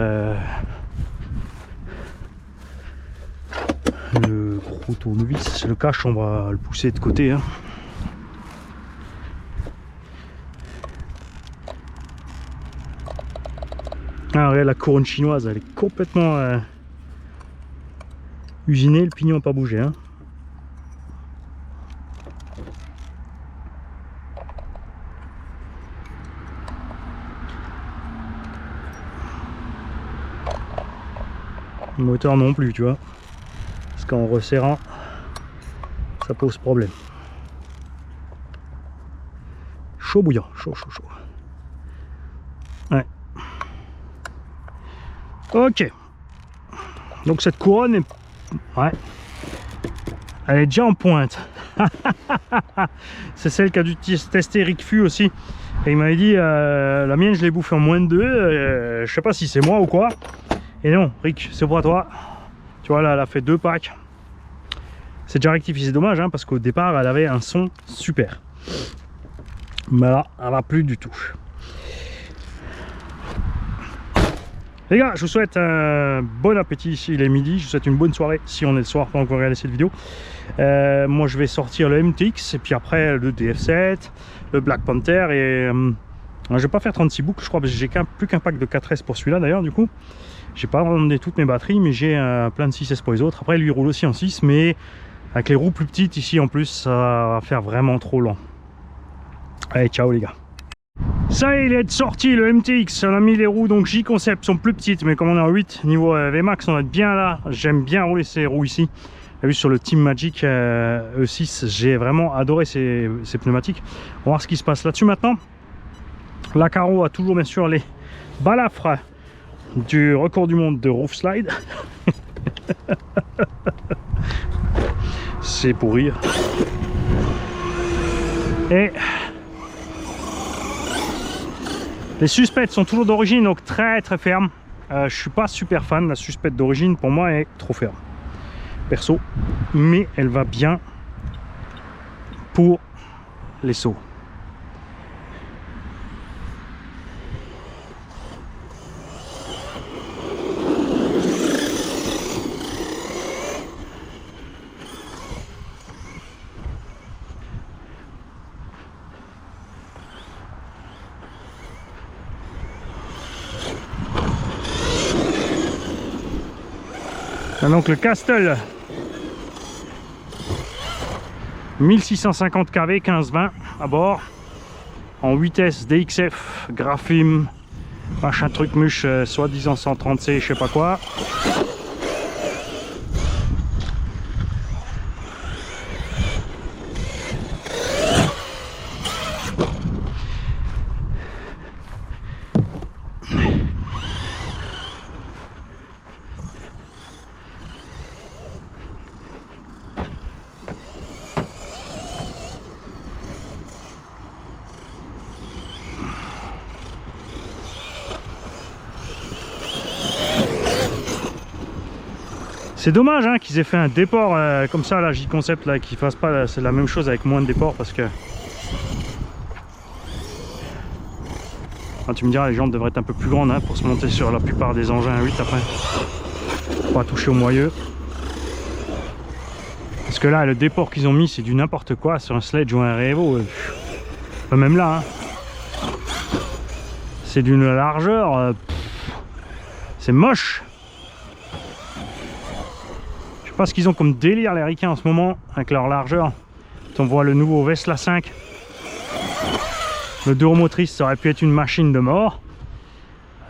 le gros tournevis. Le cache, on va le pousser de côté. Hein. Ah, regarde, la couronne chinoise, elle est complètement usinée, le pignon n'a pas bougé. Hein. Le moteur non plus, tu vois. Parce qu'en resserrant, ça pose problème. Chaud bouillant, chaud. Ouais. Ok. Donc cette couronne est... Ouais. Elle est déjà en pointe. C'est celle qu'a dû tester Rick Fu aussi. Et il m'avait dit, la mienne je l'ai bouffée en moins de 2. Je sais pas si c'est moi ou quoi. Et non, Rick, c'est pour toi. Tu vois là, elle a fait 2 packs. C'est déjà rectifié, c'est dommage, hein, parce qu'au départ, elle avait un son super. Mais là, elle va plus du tout. Les gars, je vous souhaite un bon appétit ici, il est midi. Je vous souhaite une bonne soirée si on est le soir pendant qu'on regarde cette vidéo. Moi, je vais sortir le MTX et puis après le DF7, le Black Panther et je vais pas faire 36 boucles, je crois, parce que j'ai plus qu'un pack de 4S pour celui-là d'ailleurs. Du coup, j'ai pas ramené toutes mes batteries, mais j'ai plein de 6S pour les autres. Après, lui, il roule aussi en 6, mais avec les roues plus petites ici en plus, ça va faire vraiment trop lent. Allez, ciao les gars. Ça y est, il est sorti le MTX. On a mis les roues donc J-Concept, sont plus petites, mais comme on est en 8 niveau VMAX, on va être bien là. J'aime bien rouler ces roues ici. Vu sur le Team Magic E6, j'ai vraiment adoré ces pneumatiques. On va voir ce qui se passe là-dessus maintenant. La carreau a toujours bien sûr les balafres du record du monde de roof slide. C'est pour rire. Et les suspects sont toujours d'origine, donc très fermes. Je suis pas super fan. La suspecte d'origine pour moi est trop ferme perso, mais elle va bien pour les sauts. Donc le Castle 1650 kV 15-20 à bord en 8S DXF Graphim machin truc muche soi-disant 130C je sais pas quoi. C'est dommage hein, qu'ils aient fait un déport comme ça, la J-Concept, là, qu'ils fassent pas c'est la même chose avec moins de déport parce que. Enfin, tu me diras, les jambes devraient être un peu plus grandes hein, pour se monter sur la plupart des engins 8 après. Pour pas toucher au moyeu. Parce que là, le déport qu'ils ont mis, c'est du n'importe quoi sur un Sledge ou un Revo. Enfin, même là, hein. C'est d'une largeur. C'est moche. Je sais pas ce qu'ils ont comme délire les ricains en ce moment avec leur largeur. On voit le nouveau Vesla 5. Le 2 roues motrices, ça aurait pu être une machine de mort.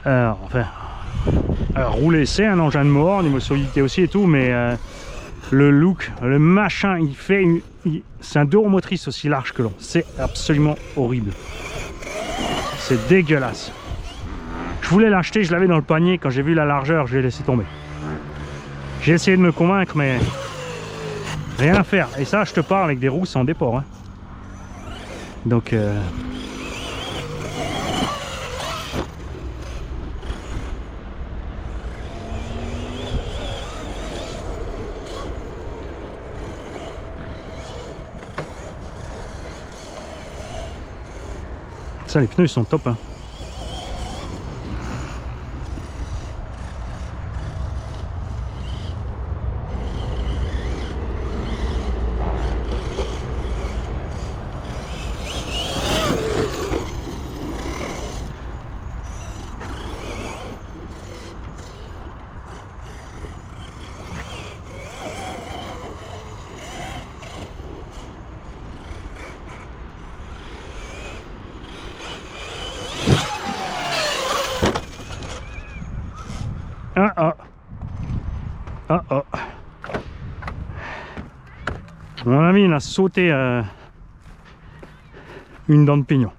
Enfin, Alors rouler c'est un engin de mort, niveau solidité aussi et tout, mais le look, le machin, il fait c'est un 2 roues motrices aussi large que long. C'est absolument horrible. C'est dégueulasse. Je voulais l'acheter, je l'avais dans le panier. Quand j'ai vu la largeur, j'ai laissé tomber. J'ai essayé de me convaincre, mais rien à faire. Et ça, je te parle avec des roues sans déport. Hein. Donc... Ça, les pneus ils sont top. Hein. Ah ah. Ah ah. Mon ami, il a sauté une dent de pignon.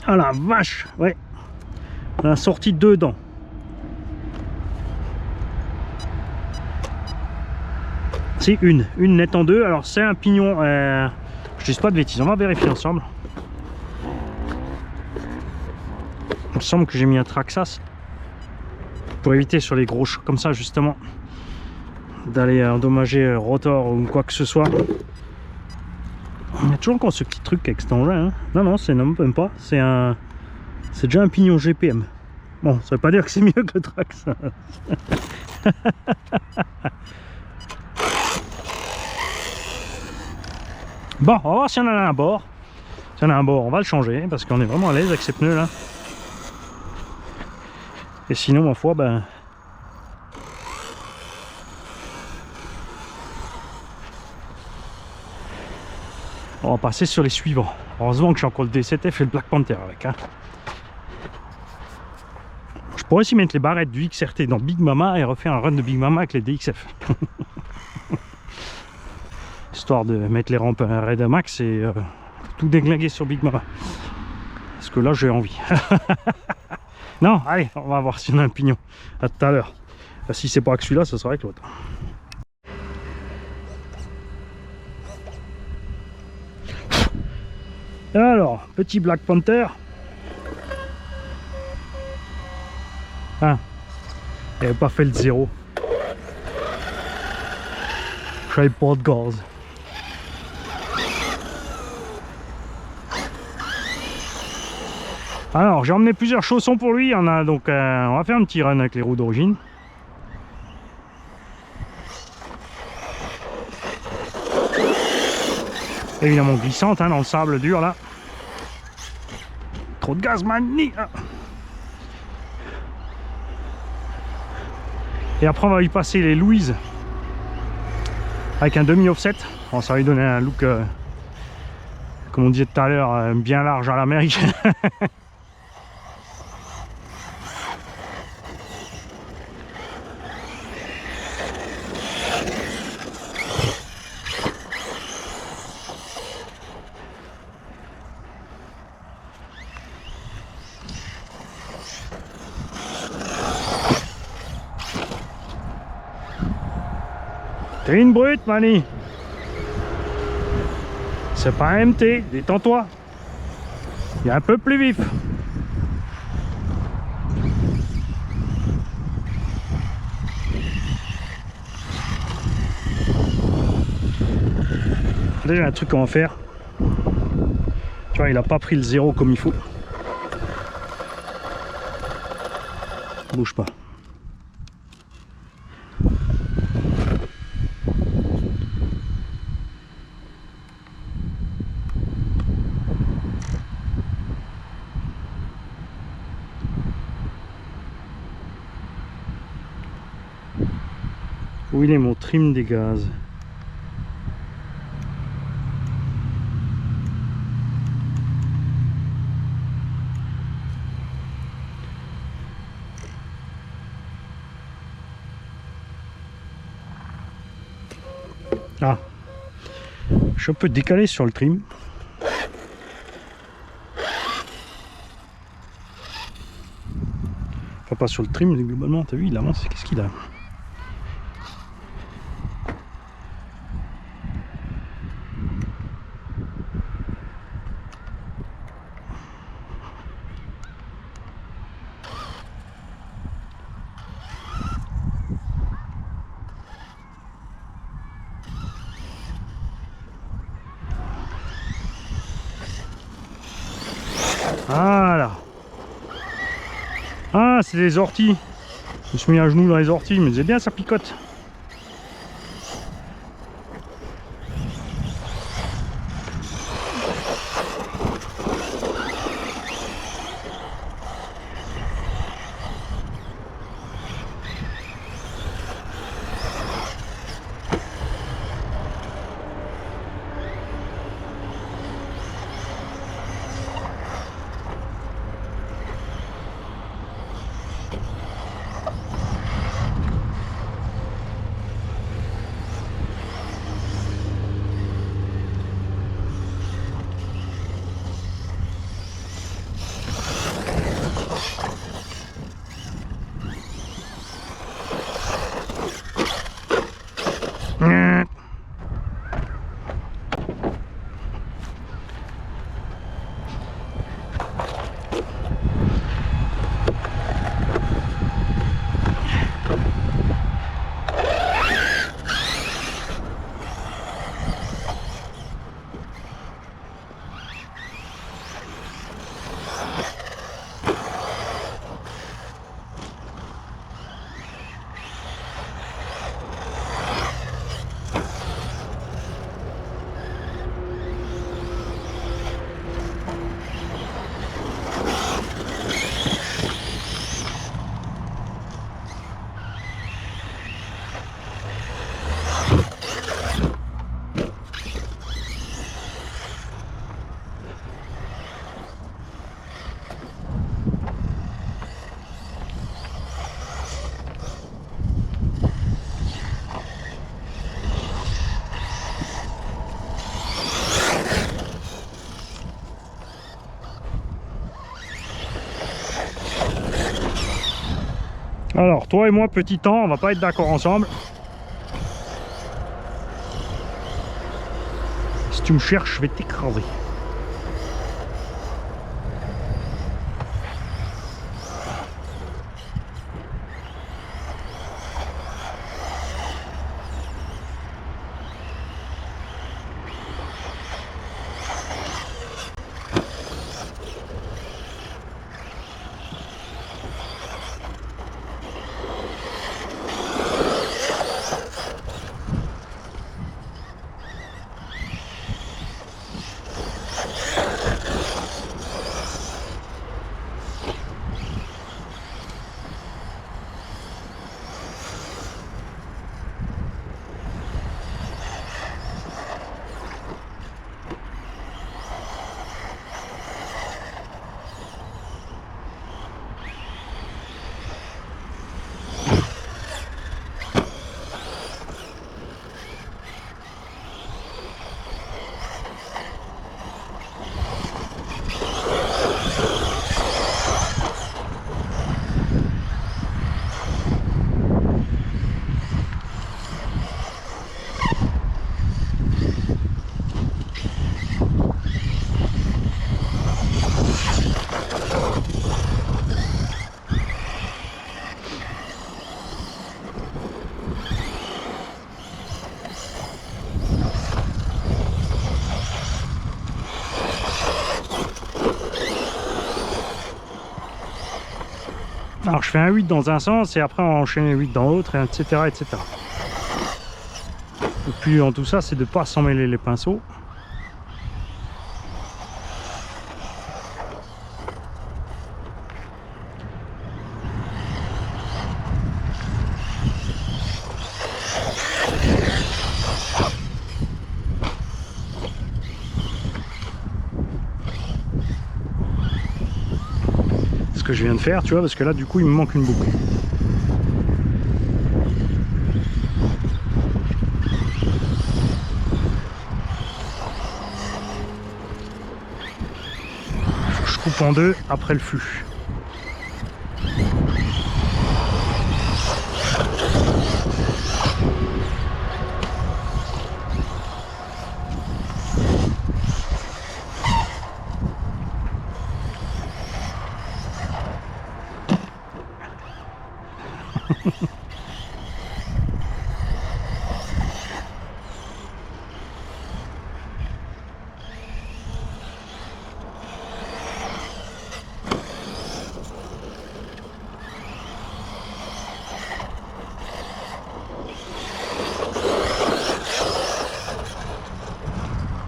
Ah la vache, ouais. On a sorti 2 dents. C'est une nette en 2. Alors c'est un pignon, je dis pas de bêtises, on va vérifier ensemble. Il me semble que j'ai mis un Traxxas pour éviter sur les gros chocs comme ça justement d'aller endommager rotor ou quoi que ce soit. Il y a toujours encore ce petit truc avec cet engin. Hein. Non non, c'est même pas. C'est déjà un pignon GPM. Bon, ça veut pas dire que c'est mieux que le Traxxas. Bon, on va voir si on en a un à bord. Si on a un bord, on va le changer parce qu'on est vraiment à l'aise avec ces pneus là. Et sinon, ma foi, ben... on va passer sur les suivants. Heureusement que j'ai encore le D7F et le Black Panther avec. Hein. Je pourrais aussi mettre les barrettes du XRT dans Big Mama et refaire un run de Big Mama avec les DXF. Histoire de mettre les rampes à Red Max et tout déglinguer sur Big Mama. Parce que là, j'ai envie. Non, allez, on va voir si on a un pignon. À tout à l'heure. Si c'est pas avec celui-là, ce sera avec l'autre. Alors, petit Black Panther. Ah, il n'avait pas fait le 0. J'avais pas de gaz. Alors, j'ai emmené plusieurs chaussons pour lui. On a donc, on va faire un petit run avec les roues d'origine. Évidemment glissante hein, dans le sable dur là. Trop de gaz mani. Et après on va y passer les Louise avec un demi offset. Bon, ça va lui donner un look comme on disait tout à l'heure bien large à l'américaine. T'es une brute, Mani. C'est pas un MT, détends-toi. Il est un peu plus vif. Déjà un truc qu'on va faire. Tu vois, il a pas pris le 0 comme il faut. Bouge pas. Où il est mon trim des gaz? Ah, je suis un peu décalé sur le trim. Enfin, pas sur le trim, mais globalement, t'as vu, il avance. Qu'est-ce qu'il a? Voilà. Ah, c'est des orties. Je me suis mis un genou dans les orties, mais c'est bien, ça picote. Alors, toi et moi, petit temps, on va pas être d'accord ensemble. Si tu me cherches, je vais t'écraser. Alors je fais un 8 dans un sens et après on enchaîne les 8 dans l'autre, etc., etc. Et puis en tout ça, c'est de ne pas s'emmêler les pinceaux. ce que je viens de faire, tu vois, parce que là du coup il me manque une boucle. Faut que je coupe en deux après le fût.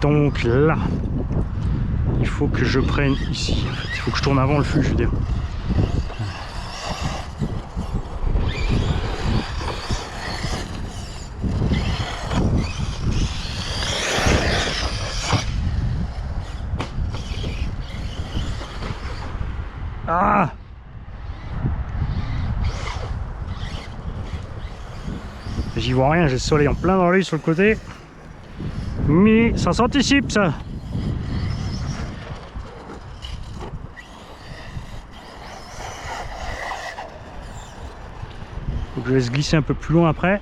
Donc là, il faut que je prenne ici. En fait, il faut que je tourne avant le fût, je veux dire. Ah! J'y vois rien, j'ai le soleil en plein dans l'œil sur le côté. Mais ça s'anticipe ça. Faut que je laisse glisser un peu plus loin après.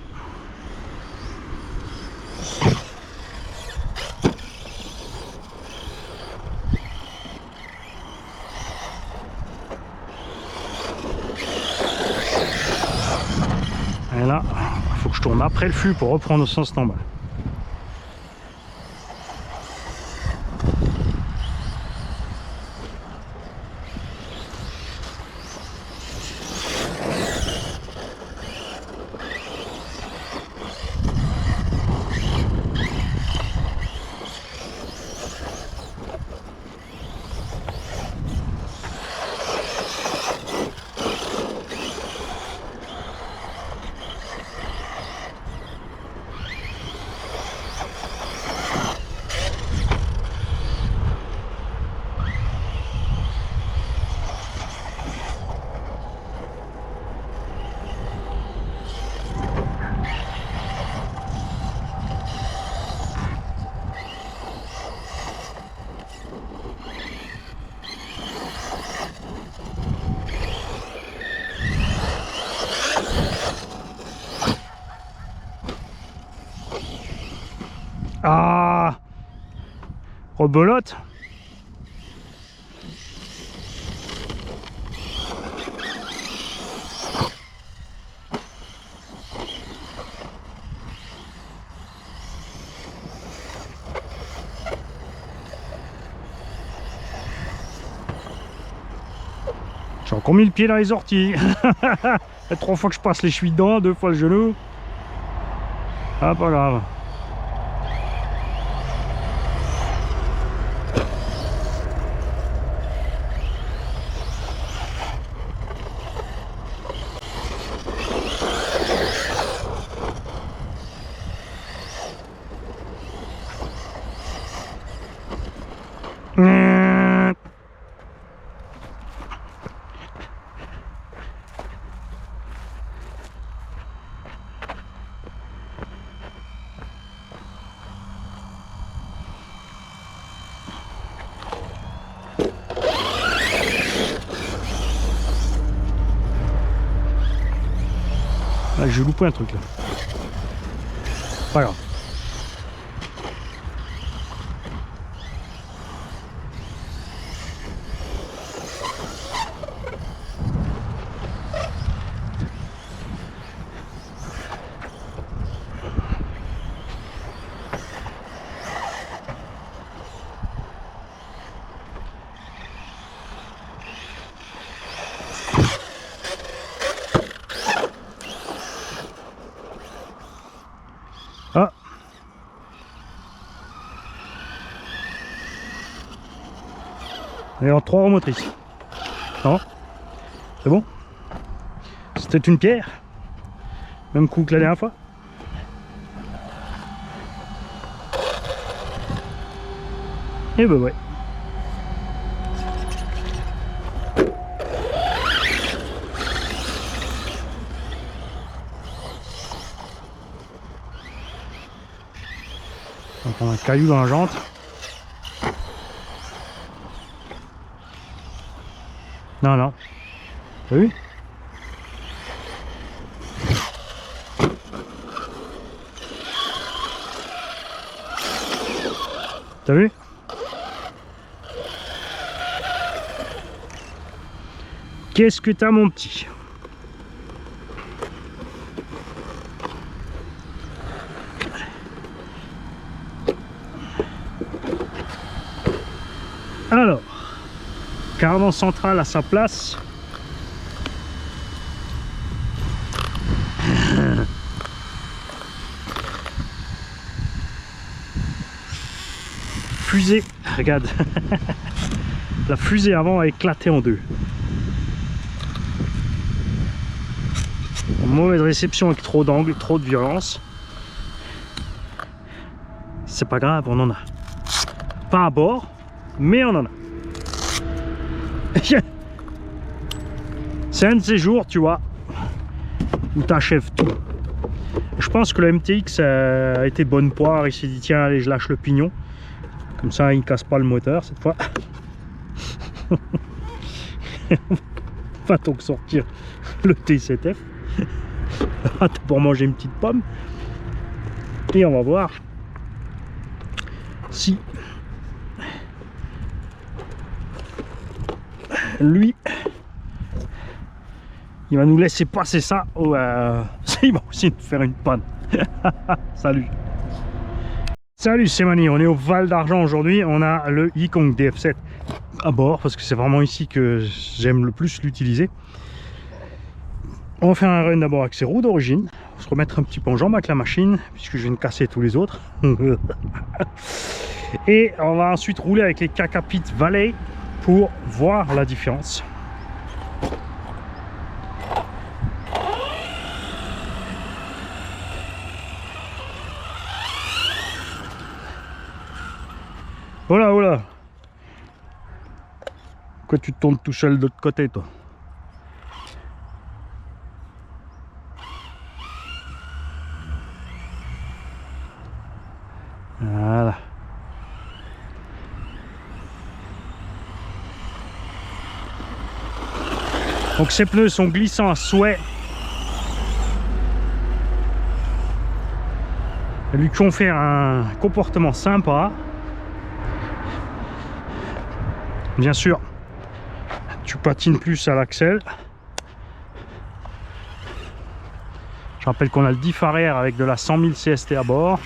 Et là, il faut que je tourne après le fût pour reprendre au sens normal. Ah, rebelote. J'ai encore mis le pied dans les orties. 3 fois que je passe les chevilles dedans, 2 fois le genou. Ah, pas grave. Ah, j'ai loupé un truc là. Pas grave. Ah. Et en 3 roues motrices. Non. C'est bon. C'était une pierre. Même coup que la dernière fois. Et bah ouais. un caillou dans la jante. Non, non. T'as vu? T'as vu? Qu'est-ce que t'as, mon petit? Alors, cardan central à sa place. Fusée, regarde. La fusée avant a éclaté en deux. Mauvaise réception avec trop d'angle, trop de violence. C'est pas grave, on en a. Pas à bord, mais on en a. C'est un de ces jours, tu vois, où t'achèves tout. Je pense que le MTX a été bonne poire. Il s'est dit tiens, allez, je lâche le pignon. Comme ça, il ne casse pas le moteur cette fois. Va donc sortir le T7F. Pour manger une petite pomme. Et on va voir si lui il va nous laisser passer ça ou il va aussi nous faire une panne. Salut. Salut, c'est Mani, on est au Val d'Argent aujourd'hui. On a le Yikong DF7 à bord parce que c'est vraiment ici que j'aime le plus l'utiliser. On va faire un run d'abord avec ses roues d'origine, se remettre un petit peu en jambe avec la machine puisque je viens de casser tous les autres. Et on va ensuite rouler avec les Kakapit Valley pour voir la différence. Voilà, voilà. Pourquoi tu te tournes tout seul de l'autre côté, toi? Voilà. Donc ces pneus sont glissants à souhait. Ils lui confèrent un comportement sympa. Bien sûr, tu patines plus à l'axel. Je rappelle qu'on a le diff arrière avec de la 100 000 CST à bord.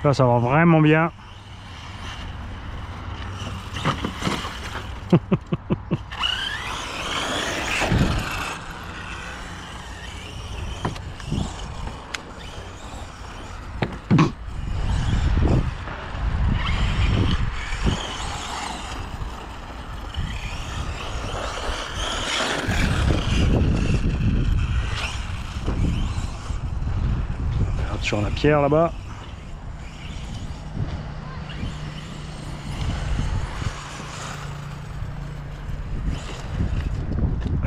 Là, ça va vraiment bien. Regarde sur la pierre là-bas.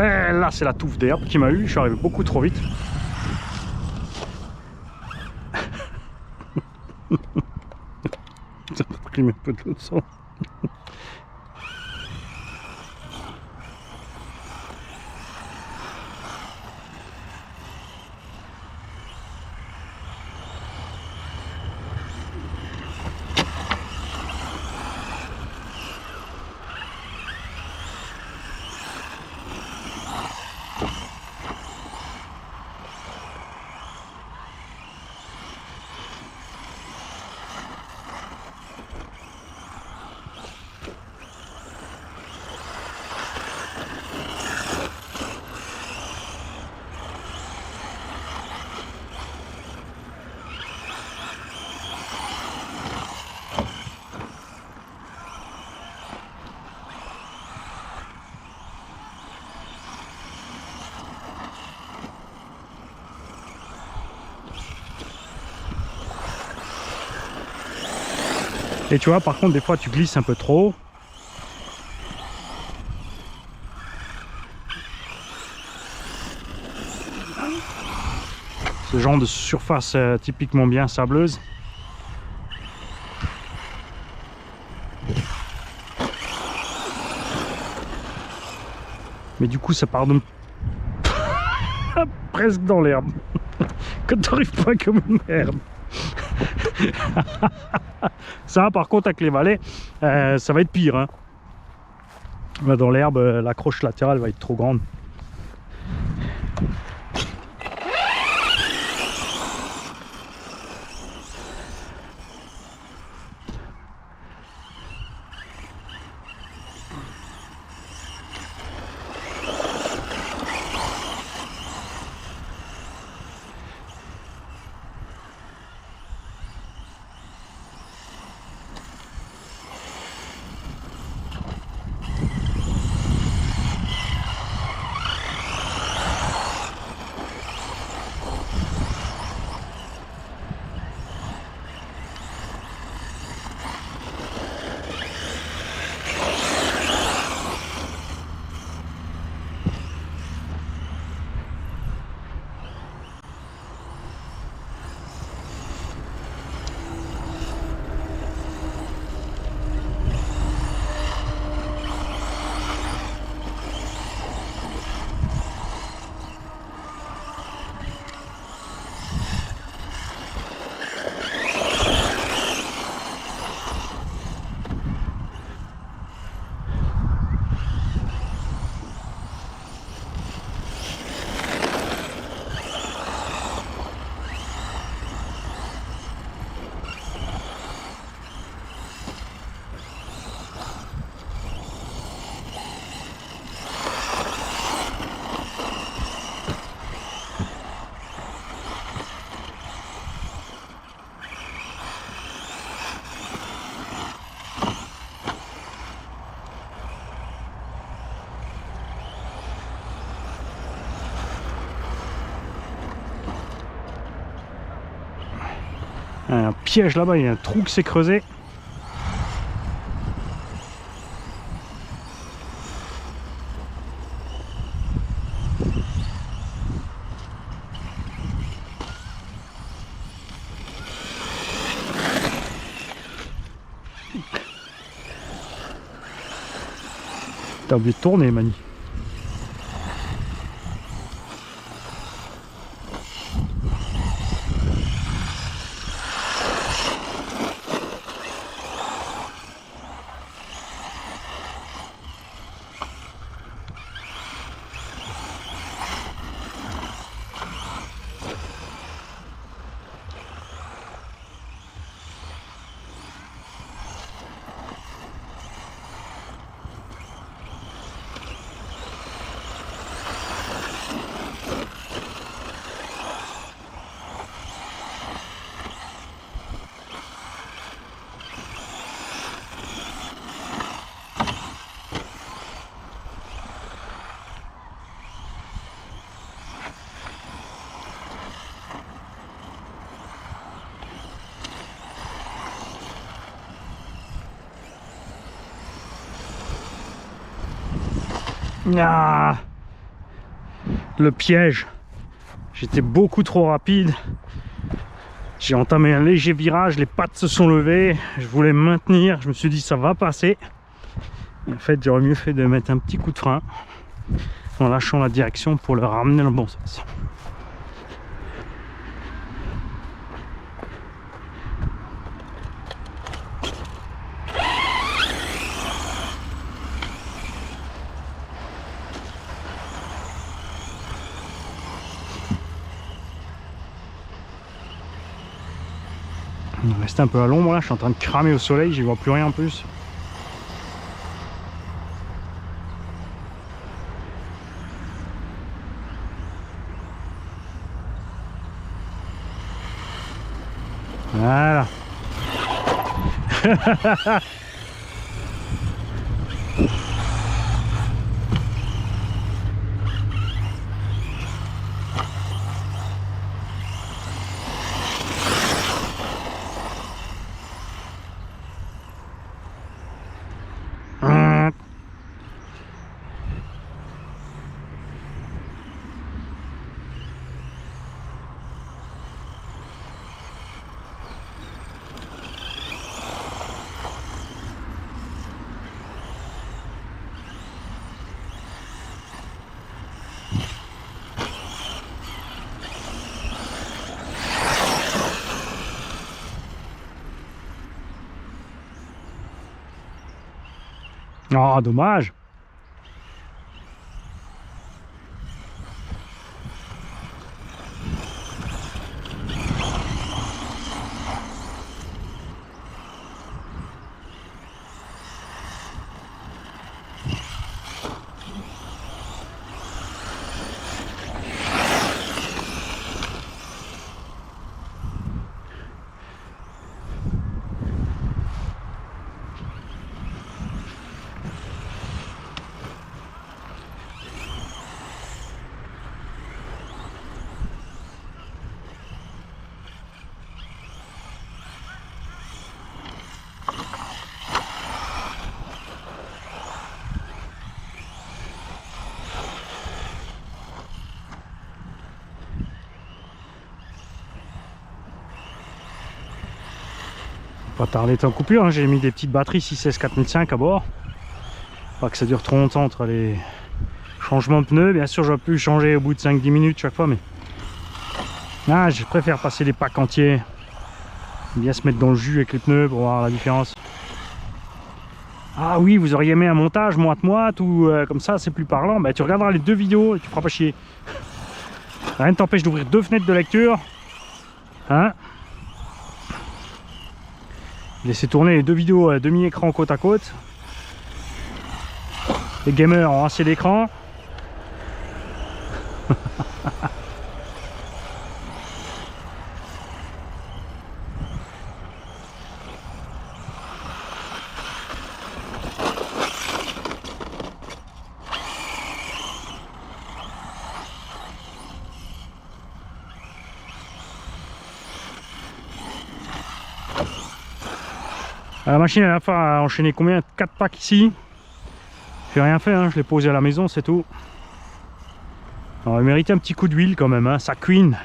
Et là, c'est la touffe d'herbe qui m'a eu. Je suis arrivé beaucoup trop vite. Ça m'a pris un peu de l'autre sens. Et tu vois, par contre, des fois, tu glisses un peu trop. Ce genre de surface typiquement bien sableuse. Mais du coup, ça pardonne presque dans l'herbe. Quand t'arrives pas comme une merde. Ça, par contre, avec les valets, ça va être pire. Hein. Dans l'herbe, l'accroche latérale va être trop grande. Un piège là-bas, il y a un trou qui s'est creusé. T'as oublié de tourner, Mani. Ah, le piège. J'étais beaucoup trop rapide. J'ai entamé un léger virage, les pattes se sont levées. Je voulais me maintenir, je me suis dit ça va passer. Et en fait, j'aurais mieux fait de mettre un petit coup de frein en lâchant la direction pour le ramener dans le bon sens. On va rester un peu à l'ombre là, je suis en train de cramer au soleil, j'y vois plus rien en plus. Voilà. Ah, dommage. Pas tarder d'être en coupure, hein. J'ai mis des petites batteries 6S 4005 à bord. Pas que ça dure trop longtemps entre les changements de pneus. Bien sûr, j'aurais pu changer au bout de 5-10 minutes chaque fois, mais ah, je préfère passer les packs entiers. Bien se mettre dans le jus avec les pneus pour voir la différence. Ah oui, vous auriez aimé un montage moite-moite ou comme ça, c'est plus parlant. Bah, tu regarderas les deux vidéos et tu feras pas chier. Rien ne t'empêche d'ouvrir deux fenêtres de lecture. Hein? Laissez tourner les deux vidéos à demi-écran côte à côte. Les gamers ont assez d'écran. La machine elle a enchaîné combien? 4 packs ici. J'ai rien fait, hein, je l'ai posé à la maison, c'est tout. Alors, il méritait un petit coup d'huile quand même, hein, ça cuine.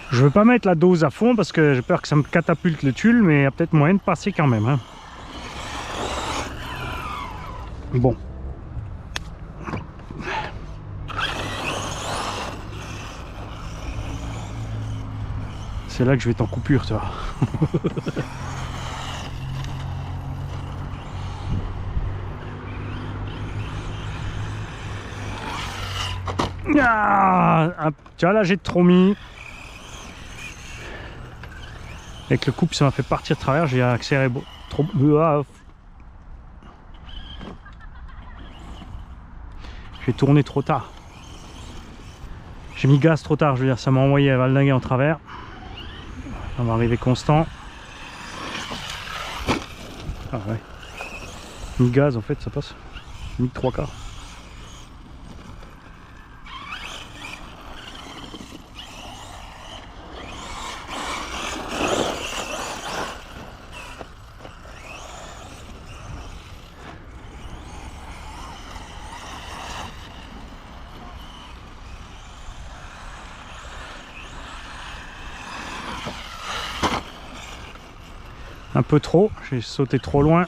Je veux pas mettre la dose à fond parce que j'ai peur que ça me catapulte le tulle, mais il y a peut-être moyen de passer quand même, hein. Bon. C'est là que je vais être en coupure, tu vois. Ah, tu vois, là j'ai trop mis. Avec le couple, ça m'a fait partir de travers, j'ai accéléré trop. J'ai tourné trop tard. J'ai mis gaz trop tard, je veux dire, ça m'a envoyé à valdinguer en travers. On va arriver constant. Ah ouais. Ni gaz en fait, ça passe. Ni 3/4. Un peu trop, j'ai sauté trop loin.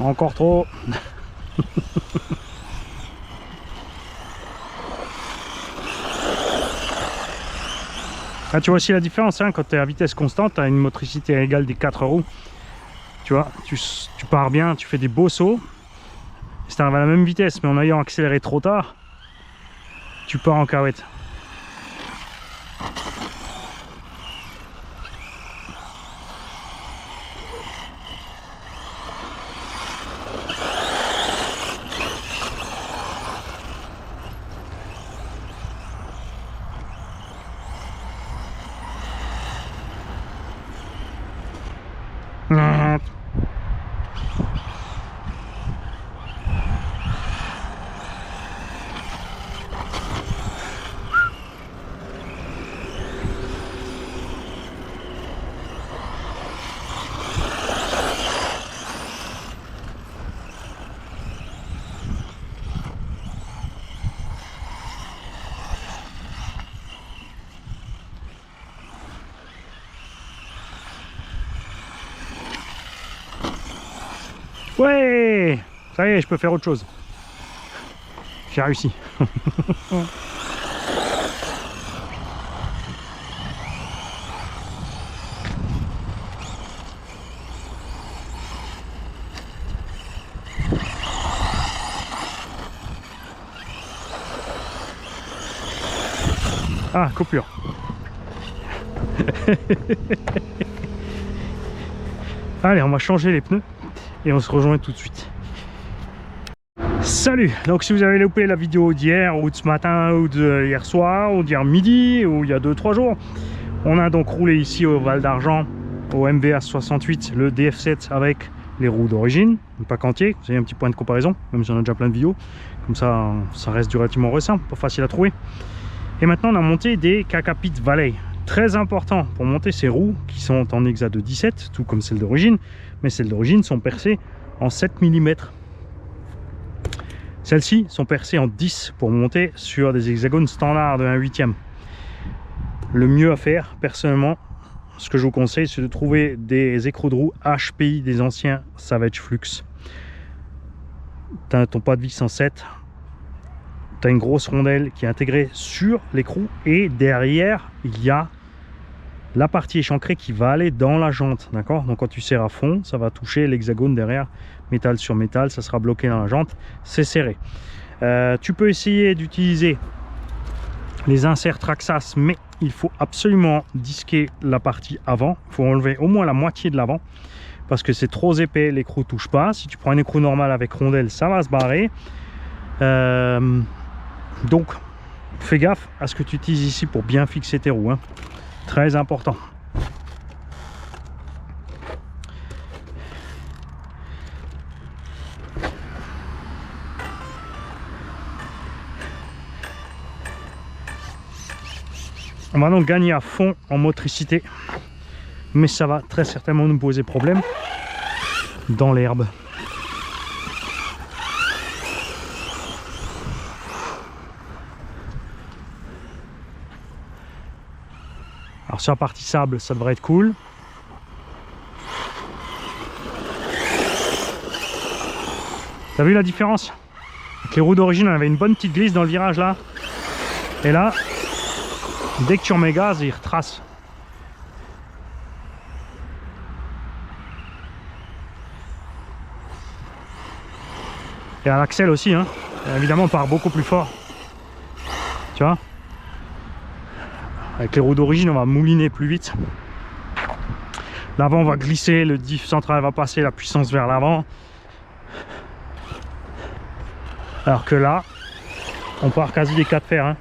Encore trop. Là, tu vois aussi la différence, hein, quand tu es à vitesse constante, tu as une motricité égale des 4 roues. Tu vois, tu pars bien, tu fais des beaux sauts. Si tu arrives à la même vitesse, mais en ayant accéléré trop tard, tu pars en cahuète. Ouais, ça y est, je peux faire autre chose. J'ai réussi. Ah, coupure. Allez, on va changer les pneus et on se rejoint tout de suite. Salut! Donc si vous avez loupé la vidéo d'hier ou de ce matin ou d'hier soir ou d'hier midi ou il y a 2-3 jours, on a donc roulé ici au Val d'Argent au MVA 68, le DF7 avec les roues d'origine, le pack entier. Vous avez un petit point de comparaison, même si on a déjà plein de vidéos. Comme ça reste relativement récent, pas facile à trouver. Et maintenant on a monté des Kakapit Valley. Très important pour monter ces roues qui sont en hexa de 17, tout comme celles d'origine, mais celles d'origine sont percées en 7 mm. Celles-ci sont percées en 10 pour monter sur des hexagones standards de 1/8. Le mieux à faire, personnellement, ce que je vous conseille, c'est de trouver des écrous de roues HPI des anciens Savage Flux. Tu as ton pas de vis en 7, tu as une grosse rondelle qui est intégrée sur l'écrou et derrière, il y a la partie échancrée qui va aller dans la jante, d'accord? Donc quand tu serres à fond, ça va toucher l'hexagone derrière, métal sur métal, ça sera bloqué dans la jante, c'est serré. Tu peux essayer d'utiliser les inserts Traxxas, mais il faut absolument disquer la partie avant. Il faut enlever au moins la moitié de l'avant parce que c'est trop épais, l'écrou ne touche pas. Si tu prends un écrou normal avec rondelle, ça va se barrer. Donc fais gaffe à ce que tu utilises ici pour bien fixer tes roues, hein. Très important. On va donc gagner à fond en motricité, mais ça va très certainement nous poser problème dans l'herbe. Alors sur la partie sable, ça devrait être cool. T'as vu la différence? Avec les roues d'origine, on avait une bonne petite glisse dans le virage là. Et là, dès que tu remets gaz, il retrace. Et à l'axel aussi, hein. Évidemment, on part beaucoup plus fort. Tu vois? Avec les roues d'origine, on va mouliner plus vite. L'avant va glisser, le diff central va passer la puissance vers l'avant. Alors que là, on part quasi des 4 fers. Hein.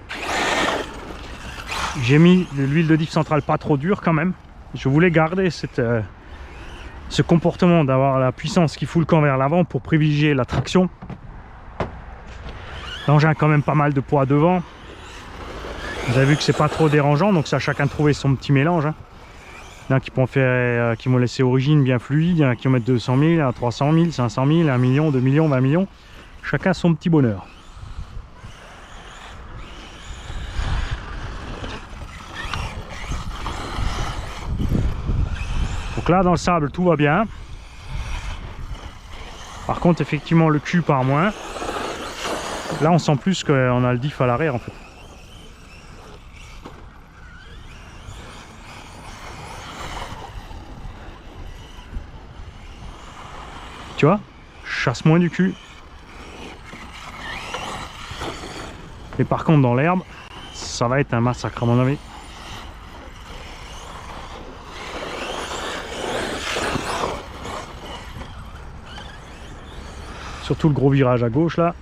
J'ai mis de l'huile de diff centrale pas trop dure quand même. Je voulais garder ce comportement d'avoir la puissance qui fout le camp vers l'avant pour privilégier la traction. L'engin a quand même pas mal de poids devant. Vous avez vu que c'est pas trop dérangeant, donc ça chacun trouver son petit mélange. Hein. Il y en a qui vont faire, qui vont laisser origine bien fluide, il y en a qui vont mettre 200 000, 300 000, 500 000, 1 million, 2 millions, 20 millions. Chacun son petit bonheur. Donc là dans le sable tout va bien. Par contre effectivement le cul part moins. Là on sent plus qu'on a le diff à l'arrière en fait. Tu vois, je chasse moins du cul. Et par contre dans l'herbe, ça va être un massacre à mon avis. Surtout le gros virage à gauche là.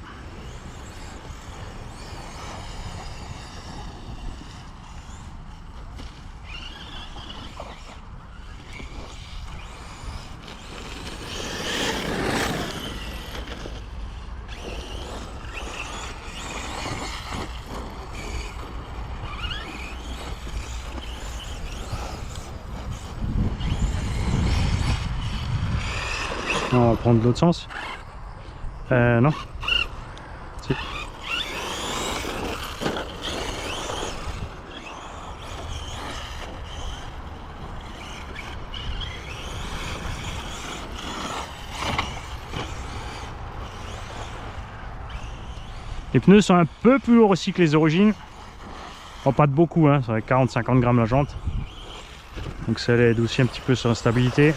On va prendre l'autre sens. Non. Si. Les pneus sont un peu plus lourds aussi que les origines. Bon, pas de beaucoup, hein, ça va 40-50 grammes la jante. Donc ça aide aussi un petit peu sur la stabilité.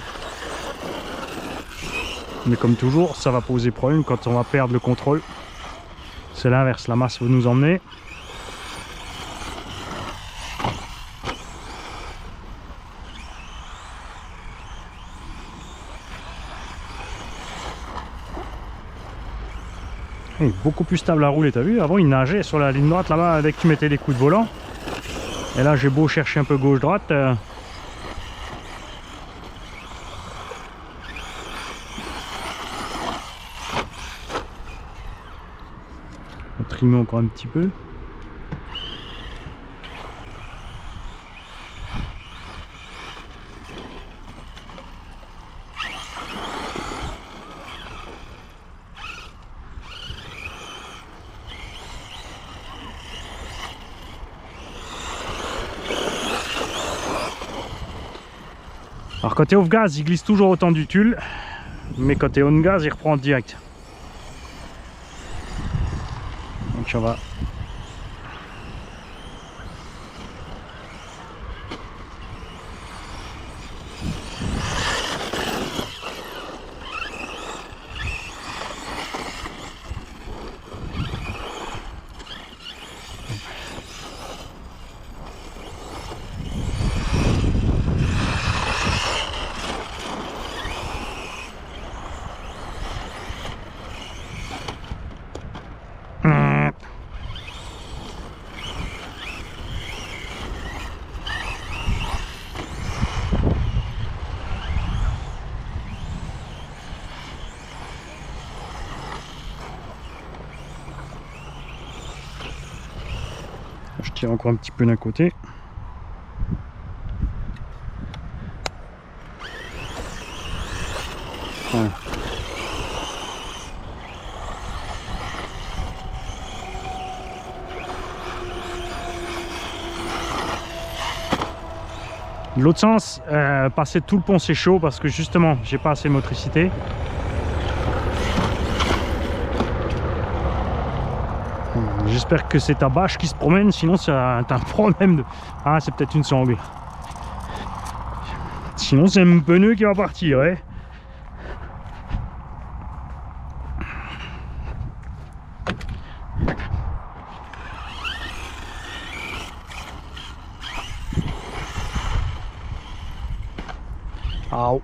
Mais comme toujours, ça va poser problème quand on va perdre le contrôle. C'est l'inverse, la masse veut nous emmener. Il est beaucoup plus stable à rouler, t'as vu? Avant il nageait sur la ligne droite là-bas dès que tu mettais les coups de volant. Et là j'ai beau chercher un peu gauche-droite. On trime encore un petit peu. Alors quand tu es off gaz, il glisse toujours autant du tulle, mais quand tu es on gaz, il reprend direct. Donc on va. Je tire encore un petit peu d'un côté. Voilà. De l'autre sens, passer tout le pont c'est chaud parce que justement j'ai pas assez de motricité. J'espère que c'est ta bâche qui se promène, sinon c'est un problème de... Ah, c'est peut-être une sangle. Sinon c'est un pneu qui va partir, ouais. Au.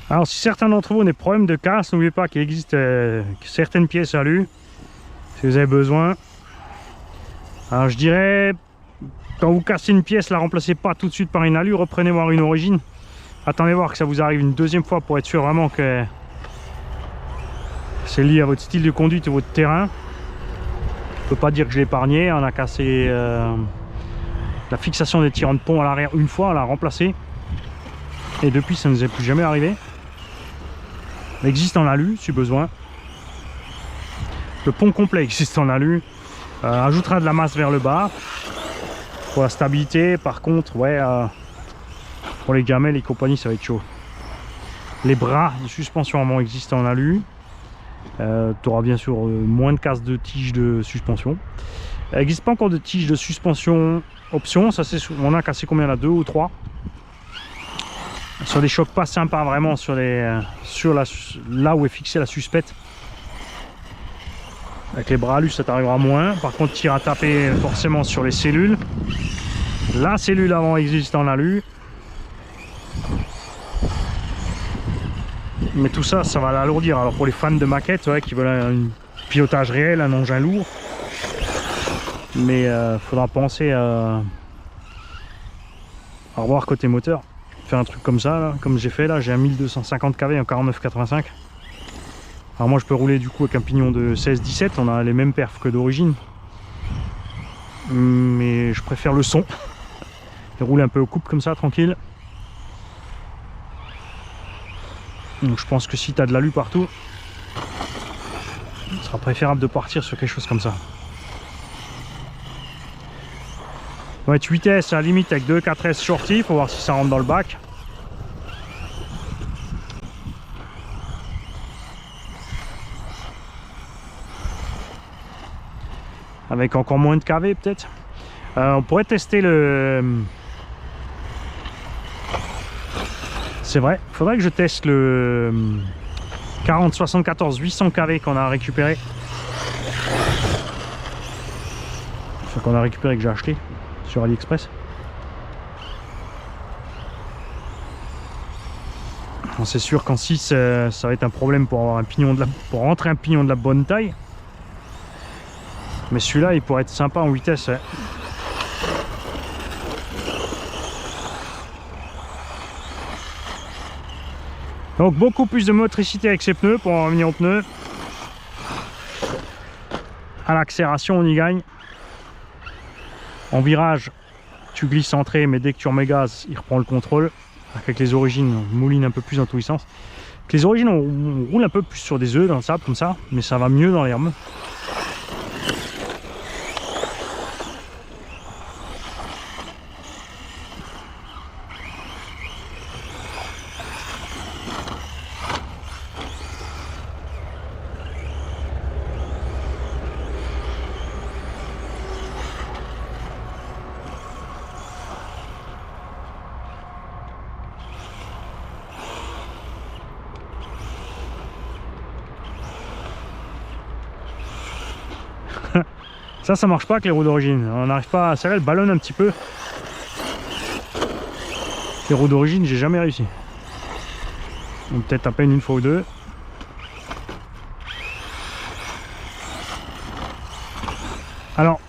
Alors si certains d'entre vous ont des problèmes de casse, n'oubliez pas qu'il existe certaines pièces alu si vous avez besoin. Alors je dirais, quand vous cassez une pièce, la remplacez pas tout de suite par une alu, reprenez voir une origine. Attendez voir que ça vous arrive une deuxième fois pour être sûr vraiment que c'est lié à votre style de conduite et votre terrain. Je peux pas dire que je l'ai épargné, on a cassé la fixation des tirants de pont à l'arrière une fois, on l'a remplacé. Et depuis ça ne nous est plus jamais arrivé. Il existe en alu si besoin. Le pont complet existe en alu. Ajoutera de la masse vers le bas pour la stabilité. Par contre, ouais, pour les gamelles et compagnie, ça va être chaud. Les bras de suspension avant existent en alu. Tu auras bien sûr moins de casse de tige de suspension. Il n'existe pas encore de tige de suspension option. Ça, on a cassé combien là, 2 ou 3 sur des chocs pas sympas vraiment, sur là où est fixée la suspette. Avec les bras alu ça t'arrivera moins. Par contre tu iras taper forcément sur les cellules. La cellule avant existe en alu. Mais tout ça, ça va l'alourdir. Alors pour les fans de maquettes, ouais, qui veulent un pilotage réel, un engin lourd. Mais faudra penser à revoir côté moteur. Faire un truc comme ça, là, comme j'ai fait là, j'ai un 1250 kV en 49,85. Alors moi je peux rouler du coup avec un pignon de 16-17, on a les mêmes perfs que d'origine. Mais je préfère le son. Et rouler un peu au couple comme ça, tranquille. Donc je pense que si tu as de l'alu partout, ce sera préférable de partir sur quelque chose comme ça. On va être 8S à la limite avec 2 4S shorty, faut voir si ça rentre dans le bac. Avec encore moins de kV peut-être. On pourrait tester le... C'est vrai, il faudrait que je teste le 4074 800 kV qu'on a récupéré. Enfin, qu'on a récupéré, que j'ai acheté sur AliExpress. C'est sûr qu'en 6 ça va être un problème pour avoir un pignon pour rentrer un pignon de la bonne taille. Mais celui-là il pourrait être sympa en vitesse. Ouais. Donc beaucoup plus de motricité avec ces pneus pour en revenir aux pneus. À l'accélération on y gagne. En virage tu glisses entrée, mais dès que tu remets gaz il reprend le contrôle. Avec les origines on mouline un peu plus dans tous les sens. Avec les origines on roule un peu plus sur des œufs dans le sable comme ça, mais ça va mieux dans l'herbe. Ça marche pas avec les roues d'origine. On n'arrive pas à serrer, elle ballonne un petit peu. Les roues d'origine, j'ai jamais réussi. ou peut-être à peine une fois ou deux. Alors,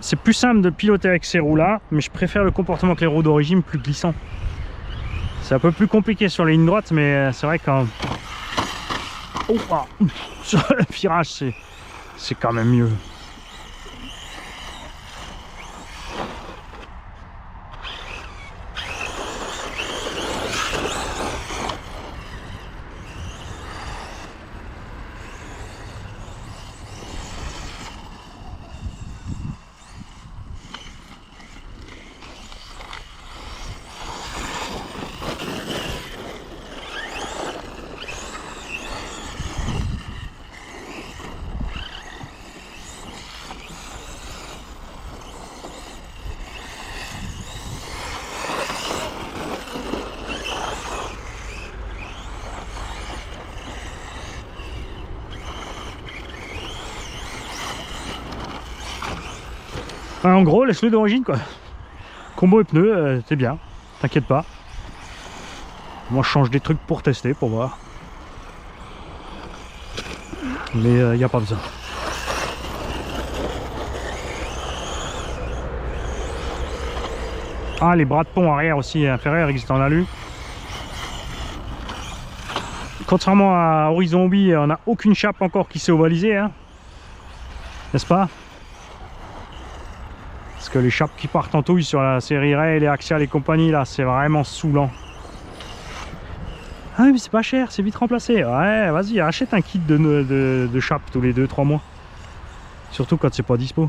c'est plus simple de piloter avec ces roues-là, mais je préfère le comportement que les roues d'origine, plus glissant. C'est un peu plus compliqué sur les lignes droites, mais c'est vrai qu'en sur le virage, c'est quand même mieux. En gros, laisse-le d'origine quoi. Combo et pneus, c'est bien, t'inquiète pas. Moi je change des trucs pour tester, pour voir. Mais il n'y a pas besoin. Ah, les bras de pont arrière aussi inférieurs existent en alu. Contrairement à Horizon Hobby, on n'a aucune chape encore qui s'est ovalisée, hein. N'est-ce pas? Parce que les chapes qui partent en touille sur la série Rail, les Axial et compagnie, là, c'est vraiment saoulant. Ah oui, mais c'est pas cher, c'est vite remplacé. Ouais, vas-y, achète un kit de chape tous les 2-3 mois. Surtout quand c'est pas dispo.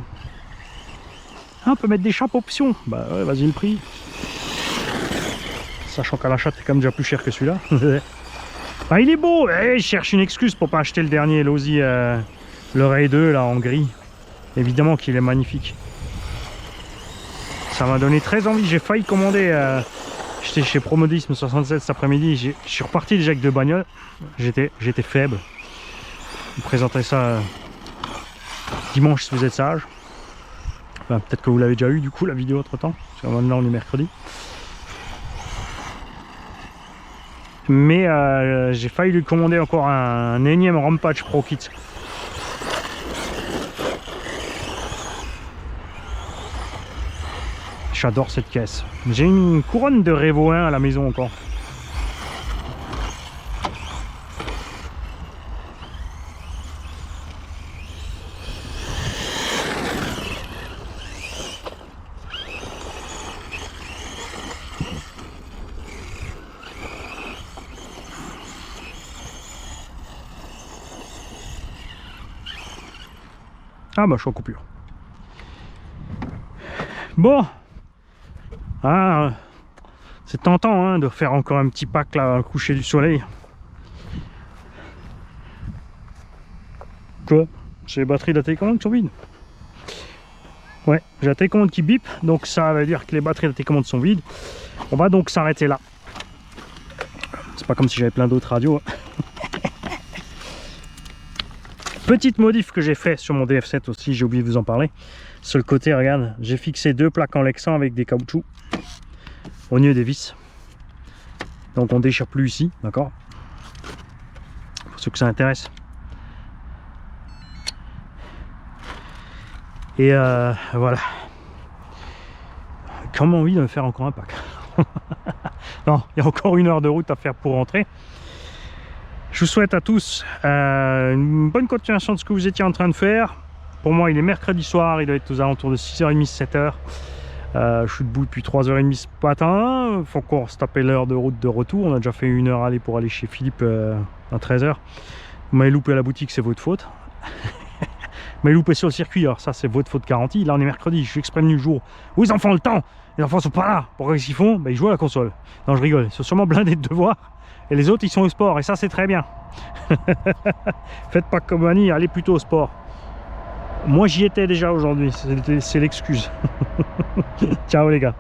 Ah, on peut mettre des chapes options. Bah ouais, vas-y le prix. Sachant qu'à l'achat, c'est quand même déjà plus cher que celui-là. Ah, il est beau. Je cherche une excuse pour pas acheter le dernier Losi, le Ray 2, là, en gris. Évidemment qu'il est magnifique. Ça m'a donné très envie, j'ai failli commander, j'étais chez Promodisme 67 cet après-midi, je suis reparti déjà avec 2 bagnoles, j'étais faible. Je vous présenterai ça dimanche si vous êtes sage. Enfin, peut-être que vous l'avez déjà eu du coup la vidéo entre temps, parce que maintenant on est mercredi. Mais j'ai failli lui commander encore un énième Rampage Pro Kit. J'adore cette caisse. J'ai une couronne de Revo 1 à la maison encore. Ah bah je suis en coupure. Bon. Ah, c'est tentant hein, de faire encore un petit pack là, coucher du soleil. Quoi? J'ai les batteries de la télécommande qui sont vides. Ouais, j'ai la télécommande qui bip, donc ça veut dire que les batteries de la télécommande sont vides. On va donc s'arrêter là. C'est pas comme si j'avais plein d'autres radios. Petite modif que j'ai fait sur mon DF7 aussi, j'ai oublié de vous en parler. Sur le côté, regarde, j'ai fixé 2 plaques en Lexan avec des caoutchoucs au lieu des vis. Donc on déchire plus ici, d'accord? Pour ceux que ça intéresse. Et voilà. Comment envie de me faire encore un pack. Non, il y a encore 1 heure de route à faire pour rentrer. Je vous souhaite à tous une bonne continuation de ce que vous étiez en train de faire. Pour moi, il est mercredi soir, il doit être aux alentours de 6h30, 7h. Je suis debout depuis 3h30 ce matin. Il faut encore se taper l'heure de route de retour. On a déjà fait 1 heure aller pour aller chez Philippe à 13h. Vous m'avez loupé à la boutique, c'est votre faute. Vous m'avez loupé sur le circuit, alors ça c'est votre faute garantie. Là on est mercredi, je suis exprès venu le jour où les enfants ont le temps. Les enfants sont pas là. Pourquoi qu'est-ce qu'ils font? Ils jouent à la console. Non, je rigole, ils sont sûrement blindés de devoirs. Et les autres ils sont au sport, et ça c'est très bien. Faites pas comme Annie, allez plutôt au sport. Moi j'y étais déjà aujourd'hui, c'est l'excuse. Ciao les gars.